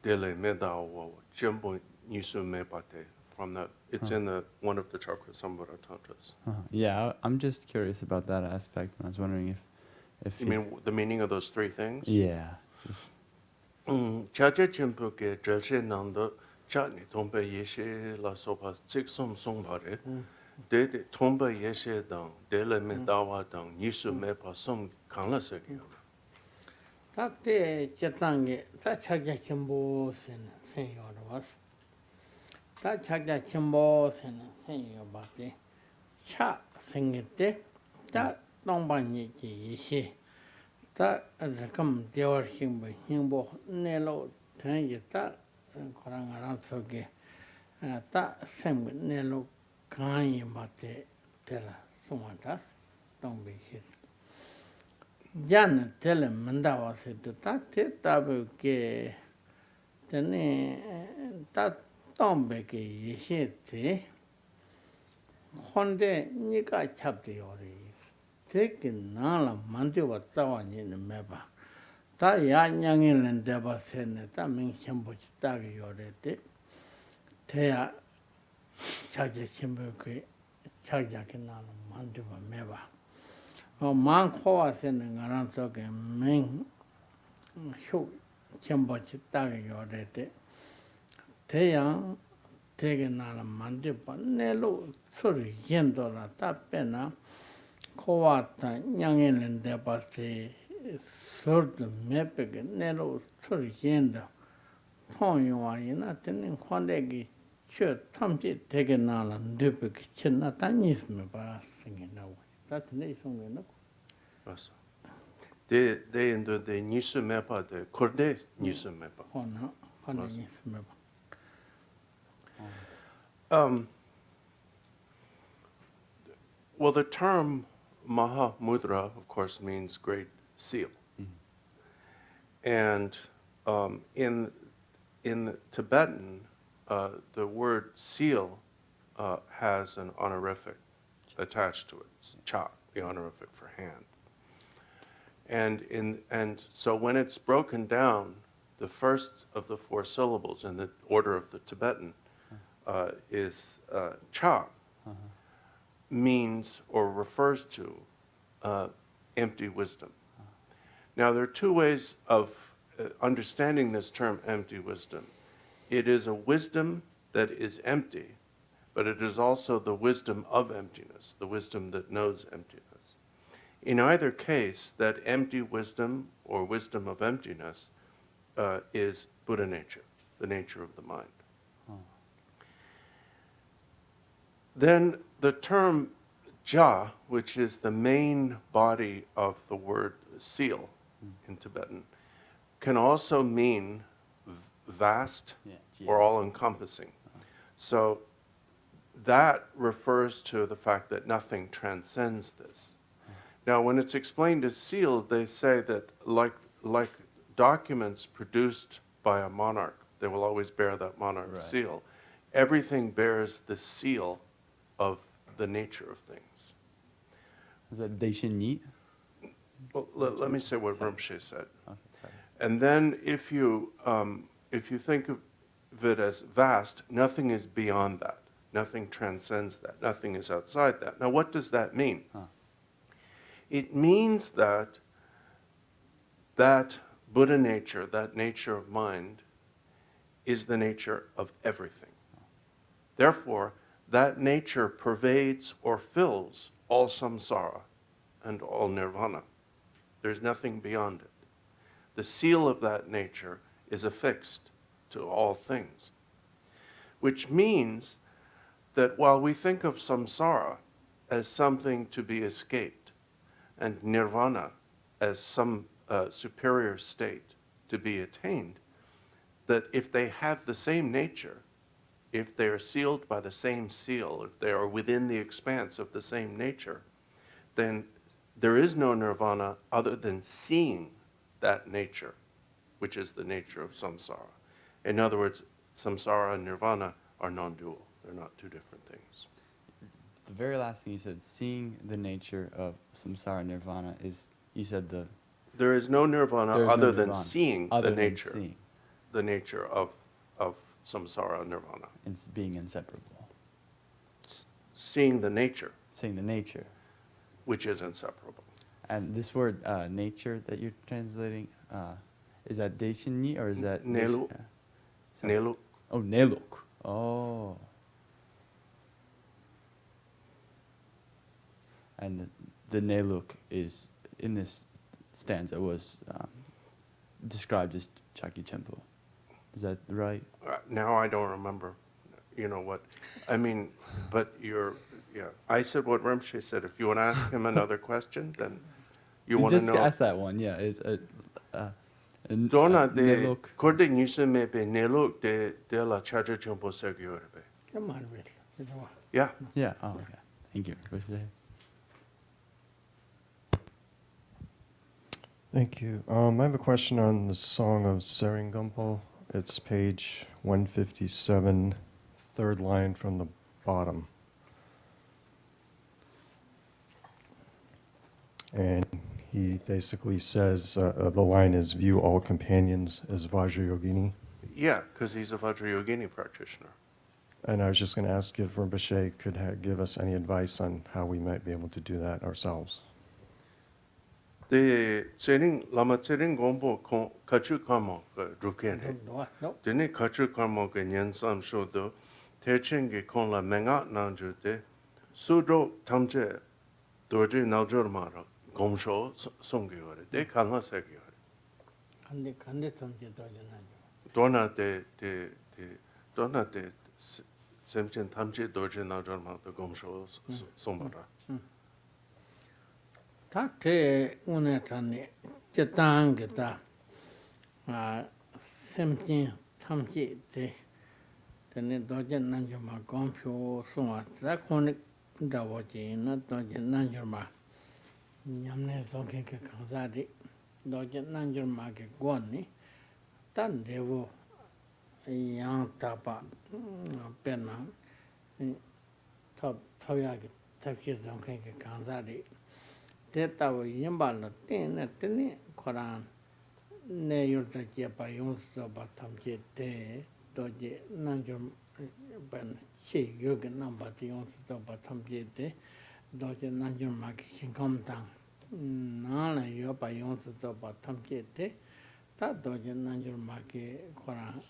dele medawo jembo nisu mepate. From that, it's in one of the Chakra Samvara Tantras. Yeah, I'm just curious about that aspect, and I was wondering if you mean the meaning of those three things? Yeah. Chacha chimpo ke jalche nanda chakni tombe yeshe la sopas tsiksom songbare de tombe yeshe dang dele medawa dang nisu mepa som kanla sekyo. Tate chetange ta chagya chimbo sen yorwas. Ta chagya chimbo sen yobate. Cha singete ta tongba ni ji yeshe. ta rakam dewar hingbo nelo tenye ta korang aran soge ta sem nelo kanyi mate tela sumatas tongbe hit jan tele mandawa se ta te tabu ke tene ta tongbe ke yeshe te honde nika chapde yore teki nala mandiwa tawa nyene meba ta ya nyangin len deba sene ta ming shenpo chi tagi yore te ya chagya shenpo ke chagya ke nala mandiwa meba mang khowa sene ngaran soke ming shuk shenpo chi tagi yore te yang teki nala mandiwa nelu suri yendo la ta pena 코와타 냥에는 데바세 서드 메페게 네로 소리엔다 통용와이나 때는 관대기 쳐 탐지 되게 나는 뇌벽이 쳤나 다니스면 봐 생긴다고 다트네 송에는 맞아. 데 인도 데 니스 메파데 코르데 니스 메파. 호나 니스면 봐 Well, the term Maha Mudra, of course, means great seal. And in Tibetan, the word seal has an honorific attached to it. It's cha, the honorific for hand. And so when it's broken down, the first of the 4 syllables in the order of the Tibetan is cha. Means or refers to empty wisdom. Now, there are 2 ways of understanding this term empty wisdom. It is a wisdom that is empty, but it is also the wisdom of emptiness, the wisdom that knows emptiness. In either case, that empty wisdom or wisdom of emptiness is Buddha nature, the nature of the mind. Then the term ja, which is the main body of the word seal in Tibetan, can also mean vast or all-encompassing. So that refers to the fact that nothing transcends this. Now, when it's explained as seal, they say that like documents produced by a monarch, they will always bear that monarch's seal. Everything bears the seal of the nature of things. Is that Daishin? Well, let me say what Rinpoche said. Okay, sorry. And then if you think of it as vast, nothing is beyond that. Nothing transcends that. Nothing is outside that. Now, what does that mean? It means that Buddha nature, that nature of mind, is the nature of everything. Therefore, that nature pervades or fills all samsara and all nirvana. There's nothing beyond it. The seal of that nature is affixed to all things, which means that while we think of samsara as something to be escaped and nirvana as some superior state to be attained, that if they have the same nature, if they are sealed by the same seal, if they are within the expanse of the same nature, then there is no nirvana other than seeing that nature, which is the nature of samsara. In other words, samsara and nirvana are non-dual. They're not 2 different things. The very last thing you said, seeing the nature of samsara and nirvana, is, you said there is no nirvana other than seeing other the than nature, seeing. The nature of samsara and nirvana. It's being inseparable. Seeing the nature. Seeing the nature. Which is inseparable. And this word nature that you're translating, is that Daishin or is that Nelu. Nelu. Oh, Neluk. Oh. And the Neluk is, in this stanza, was described as Chaki Chenpo. Is that right? Now I don't remember, what, I mean, but I said what Rinpoche said. If you want to ask him another question, then You want to just know? ask that one, yeah. Dona de Niluk. korde nyuse me be neluk de la chaja chompo sergiorbe. Come on, really. You know, Yeah. Yeah, oh, okay. Thank you. Rinpoche. Thank you. I have a question on the Song of Seringumpo. It's page 157, third line from the bottom. And he basically says, the line is, view all companions as Vajrayogini. Yeah, because he's a Vajrayogini practitioner. And I was just going to ask if Rinpoche could give us any advice on how we might be able to do that ourselves. The Lama Tsering Gombo Kachu Kamo Rukene. no. Dene Kachu Kamo Nyan Sam Shodo, Terchen Kon la Menga Nanjute, Sudro Tamje, Dorje Naljor Mara, Gomsho Songiore, de Kalma Segiore. Kande tamje doje nanjo. Dona de Semchen Tamje Dorje Naljor Mara, Gomsho Sombara. Tā te une tāne, che tāngi tā, semchīn tamchī te, tēne dōje nāngyō mā gōmpyō sōngā, tā kōni dāwō jī na dōje nāngyō mā ñamne sōngkē ke kāngsā rī, dōje nāngyō mā ke gōni, tā ndēwō yāng tāpa pēnā, tōyā ke tāpkī sōngkē ke kāngsā rī, Tetawa yimbala tene Koran ne yurta jepa yunsa ba tamche te doje nanjum ban che yoga namba te yunsa ba tamche te doje nanjum ma ki shinkam tang nala yoba yunsa ba tamche te ta doje nanjum ma ki Koran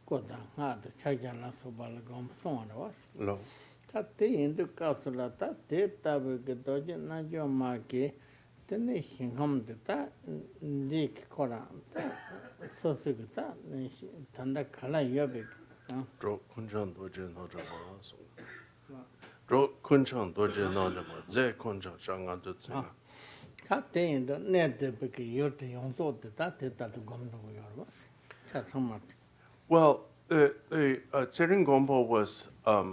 koda ngada chaja la soba la gom songa was Lo. Tā te indu kāsula tā te tabu ki doje nājo mā ki tēne xīngam te tā līk korā tā sōsu ki tā tānda kāla yobe ki Dro Kunjan Dorje Naljor Mara. Dro Kunjan Dorje Naljor Mara, Ze Kunjan Shanga Dutsinga. kā te indu nē te piki yorte yonso te tā te tātu gomdo ko yorwa kā samati. Well, Tsering Gompo was a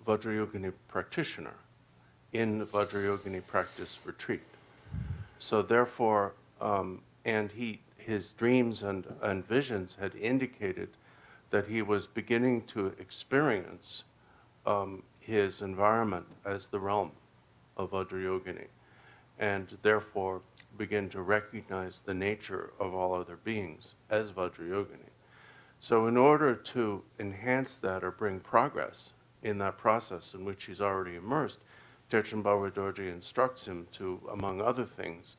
Vajrayogini practitioner in the Vajrayogini practice retreat. So therefore, and his dreams and visions had indicated that he was beginning to experience his environment as the realm of Vajrayogini, and therefore begin to recognize the nature of all other beings as Vajrayogini. So in order to enhance that or bring progress in that process in which he's already immersed, Terchen Barway Dorje instructs him to, among other things,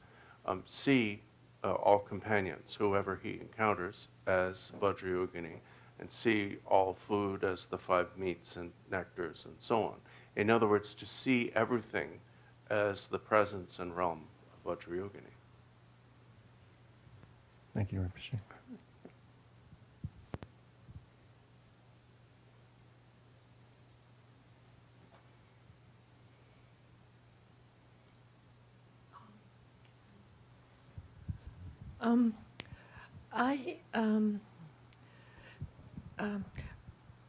see all companions, whoever he encounters, as Vajrayogini, and see all food as the 5 meats and nectars and so on. In other words, to see everything as the presence and realm of Vajrayogini. Thank you, Rinpoche.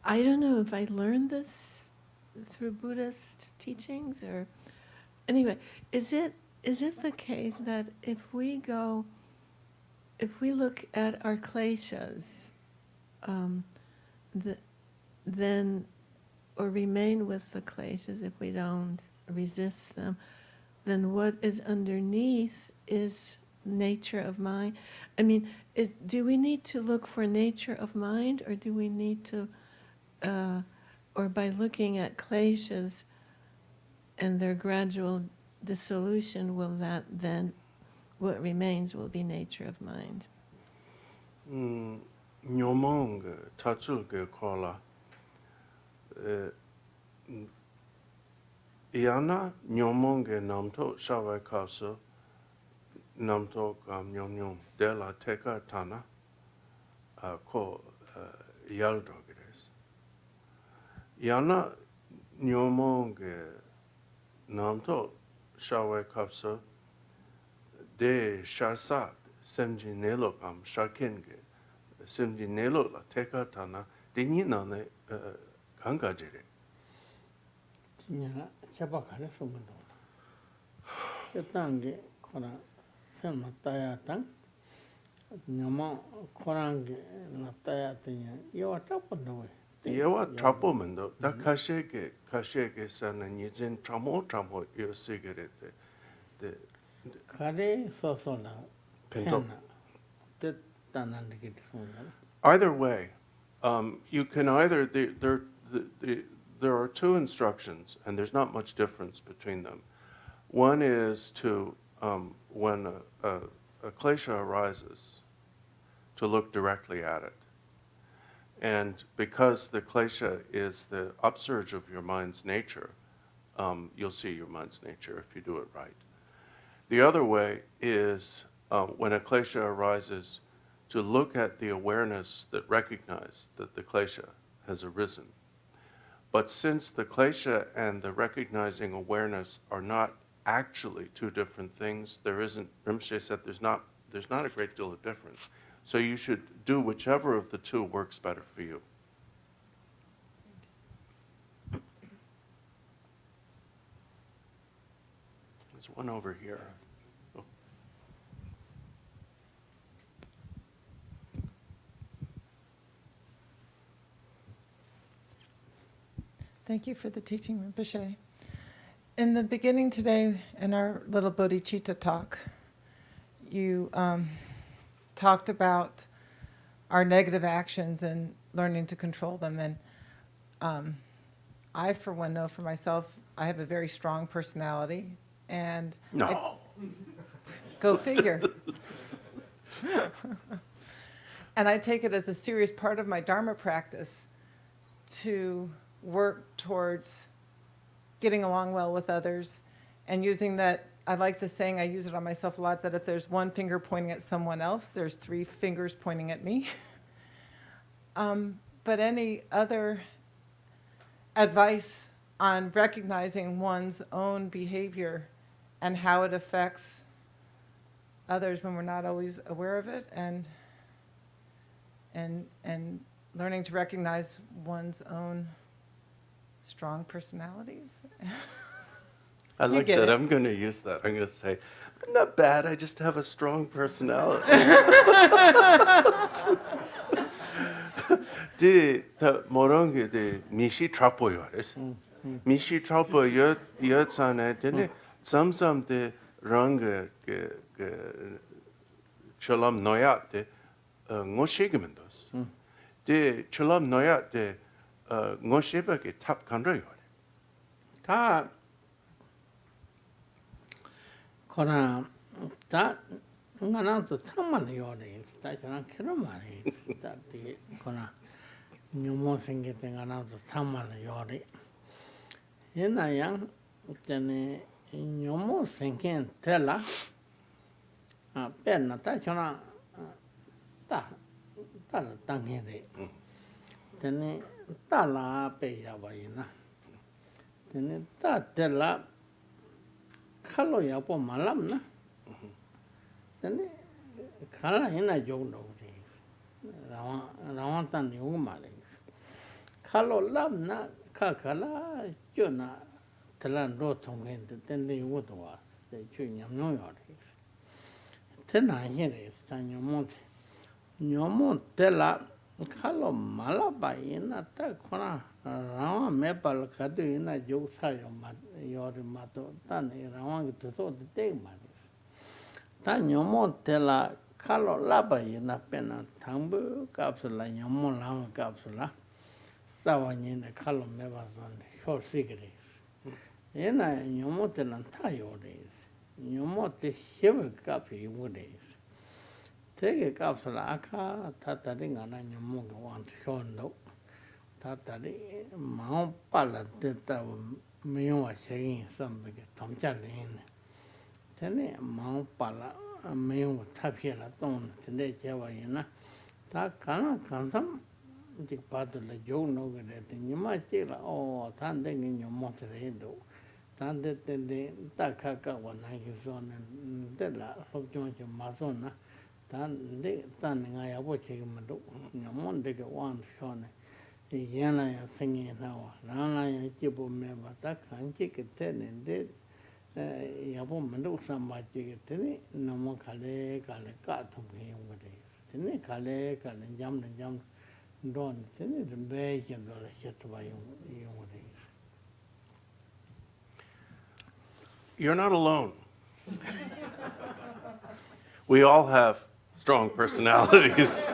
I don't know if I learned this through Buddhist teachings or anyway. Is it the case that if we look at our kleshas, then or remain with the kleshas, if we don't resist them, then what is underneath is nature of mind? I mean, do we need to look for nature of mind, or do we need to, or by looking at kleshas and their gradual dissolution, will that then, what remains will be nature of mind? Nyomong tatsul ge kola. Iana nyomong ge namto shawai kaso. Namto kam nyom nyom de la teka tana ko yaldogres. Yana nyomong namto shawai kapsa de sharsat semji nelo kam sharkenge semji nelo la teka tana de ni na ne ganga jere Tinyana Chabakare Sumando. Yatangi Kora Selma Tayatang. Nyama Korangi Natayatinya. You are top on the way. yewa trapo mendo da kashege sana nizin tramo yo sigarete de Kare Sosola. Pinto. Tet Tanandikit. Either way, you can either there are two instructions, and there's not much difference between them. One is to when a klesha arises, to look directly at it, and because the klesha is the upsurge of your mind's nature, you'll see your mind's nature if you do it right. The other way is when a klesha arises, to look at the awareness that recognizes that the klesha has arisen. But since the klesha and the recognizing awareness are not actually two different things, Rinpoche said there's not a great deal of difference. So you should do whichever of the two works better for you. There's one over here. Oh. Thank you for the teaching, Rinpoche. In the beginning today, in our little bodhicitta talk, you talked about our negative actions and learning to control them. And I, for one, know for myself, I have a very strong personality. And No. Go figure. And I take it as a serious part of my Dharma practice to work towards getting along well with others and using that. I like the saying, I use it on myself a lot, that if there's one finger pointing at someone else, there's three fingers pointing at me. But any other advice on recognizing one's own behavior and how it affects others when we're not always aware of it, and learning to recognize one's own strong personalities? I like get that. it. I'm going to use that. I'm going to say, I'm not bad. I just have a strong personality. Di ta morongi di mishi trapo yores. Mishi trapo yot sana dine samsam de ranga ge cholam noyat de ngoshigemendos. De cholam noyat de ngoshiba ge tap kandra yore. Ta Kora ta ngana to tamal yore. Ta jana kiramari. Ta di kora nyumo singete ngana to tamal yore. Yena yang tene nyumo singen tela. Penna ta jana ta tangere. Tene ta la pe ya bayina. Tene ta tela Kalo yapo malam na. Tene kala ina jog no re. Rawan tan yog male. Kalo lab na kakala jona telan ro tongen tene yog to wa. Te chu nyam no yo re. Tena here sta nyomo tela kalo malaba ina ta kona Rawa mepal kadu ina jog sayo yori mato tani rawa ki tuto de te maris. Ta nyomo tela kalo laba ina pena tangbu kapsula nyomo lama kapsula sawa nyine kalo meba zonde hor sigaris. Ina nyomo tela ta yoris. Nyomo te hewa kapi yuguris. Tege kapsula aka tatari ngana nyomo ki wantu shondo. Tatari mao pala deta miwa shagin sambake tomchalin. Tene mao pala miwa tapyela ton tende chewa yina. Ta kana kansam dik padula jog no gade te nyuma chela o tande ngi nyomo tere do. Tandete Takaka one Nagizon and Della of John Mazona, Tanning I watching Madu, Monday one Shone, Yana singing now, Rana Jibu Meva Taka and Chicken Ten and did Yabo Madu somebody chicken, no more Kale, Kale, to him with it. Tinny Kale, and Jam, Don, Tinny the bacon or a shit by you. You're not alone. We all have strong personalities.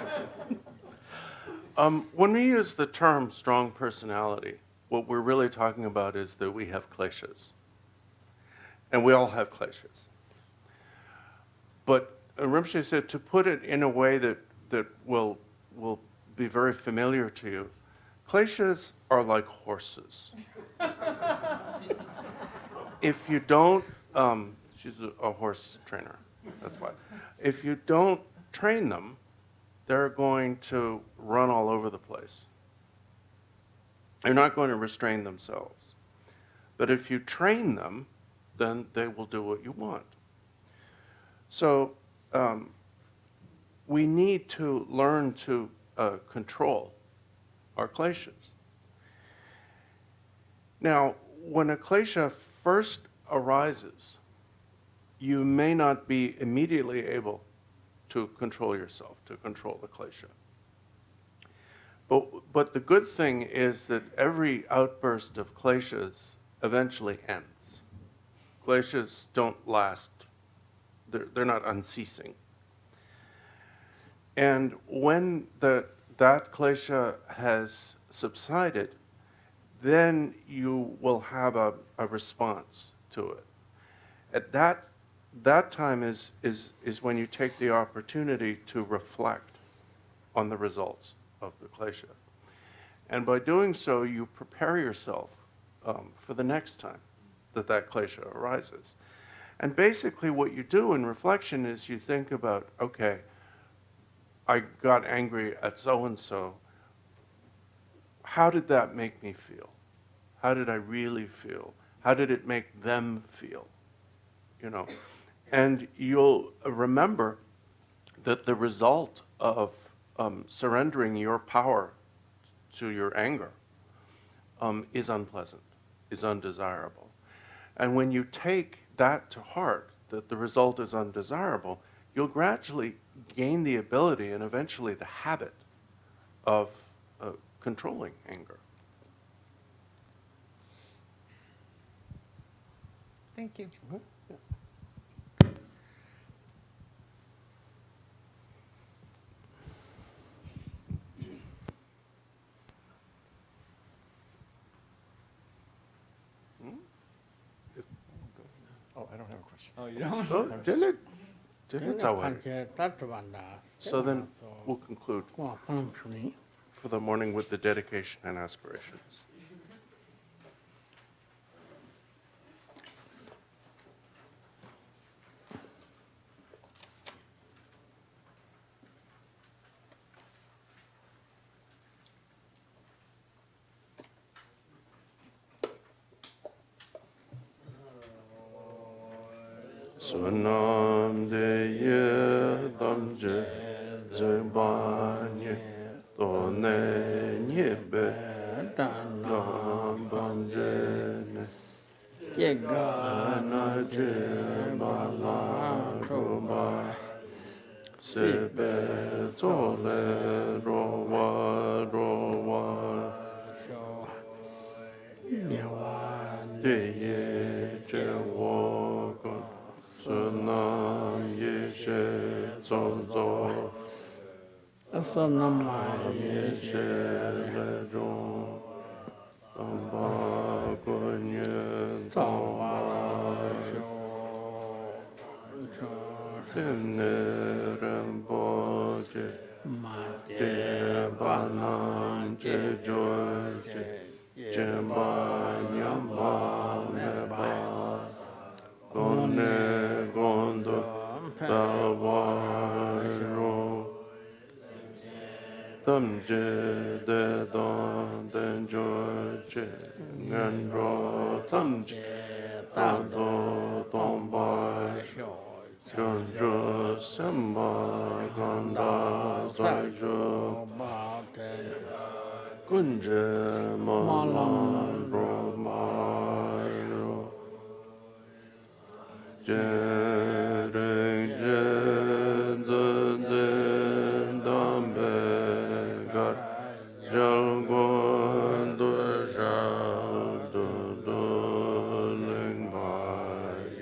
When we use the term strong personality, what we're really talking about is that we have kleshas. And we all have kleshas. But Rinpoche said to put it in a way that will be very familiar to you, kleshas are like horses. If you don't, she's a horse trainer, that's why. If you don't train them, they're going to run all over the place. They're not going to restrain themselves. But if you train them, then they will do what you want. So we need to learn to control our kleshas. Now, when a klesha first arises, you may not be immediately able to control yourself, to control the klesha. But the good thing is that every outburst of kleshas eventually ends. Kleshas don't last, they're not unceasing. And when that klesha has subsided, then you will have a response to it. At that time is when you take the opportunity to reflect on the results of the klesha. And by doing so, you prepare yourself for the next time that klesha arises. And basically what you do in reflection is you think about, okay, I got angry at so-and-so. How did that make me feel? How did I really feel? How did it make them feel? You know, and you'll remember that the result of surrendering your power to your anger is unpleasant, is undesirable. And when you take that to heart, that the result is undesirable, you'll gradually gain the ability and eventually the habit of controlling anger. Thank you. Mm-hmm. Oh, I don't have a question. Oh, you don't? Oh, didn't it? So then we'll conclude for the morning with the dedication and aspirations. Sonam de ye damje zebanye tone nyebe nam banje ne gana je bala roba sebe tole rowa de ye je woko Sunam Yeshe Zozo Sonam Yeshe Lejon Tamba Kunye Tamba Simne Rinpoche Je Banam Je Jorje Jemba Nyamba Neba Gone Gondo Tawaro Tamje De Don Den George Nandro Tamje Tato Tomba Chunju Samba Ganda Sajo Kunje Malam Romayo Jere Jere Dambe Gar Jalgon Durjal Duling Bai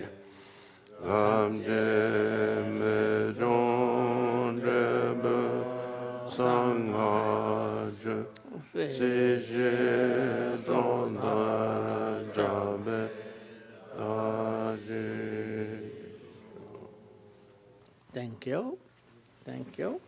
Gamje Mejon Rebe Sangaj Sije Dondara Jabe Daji. Thank you. Thank you.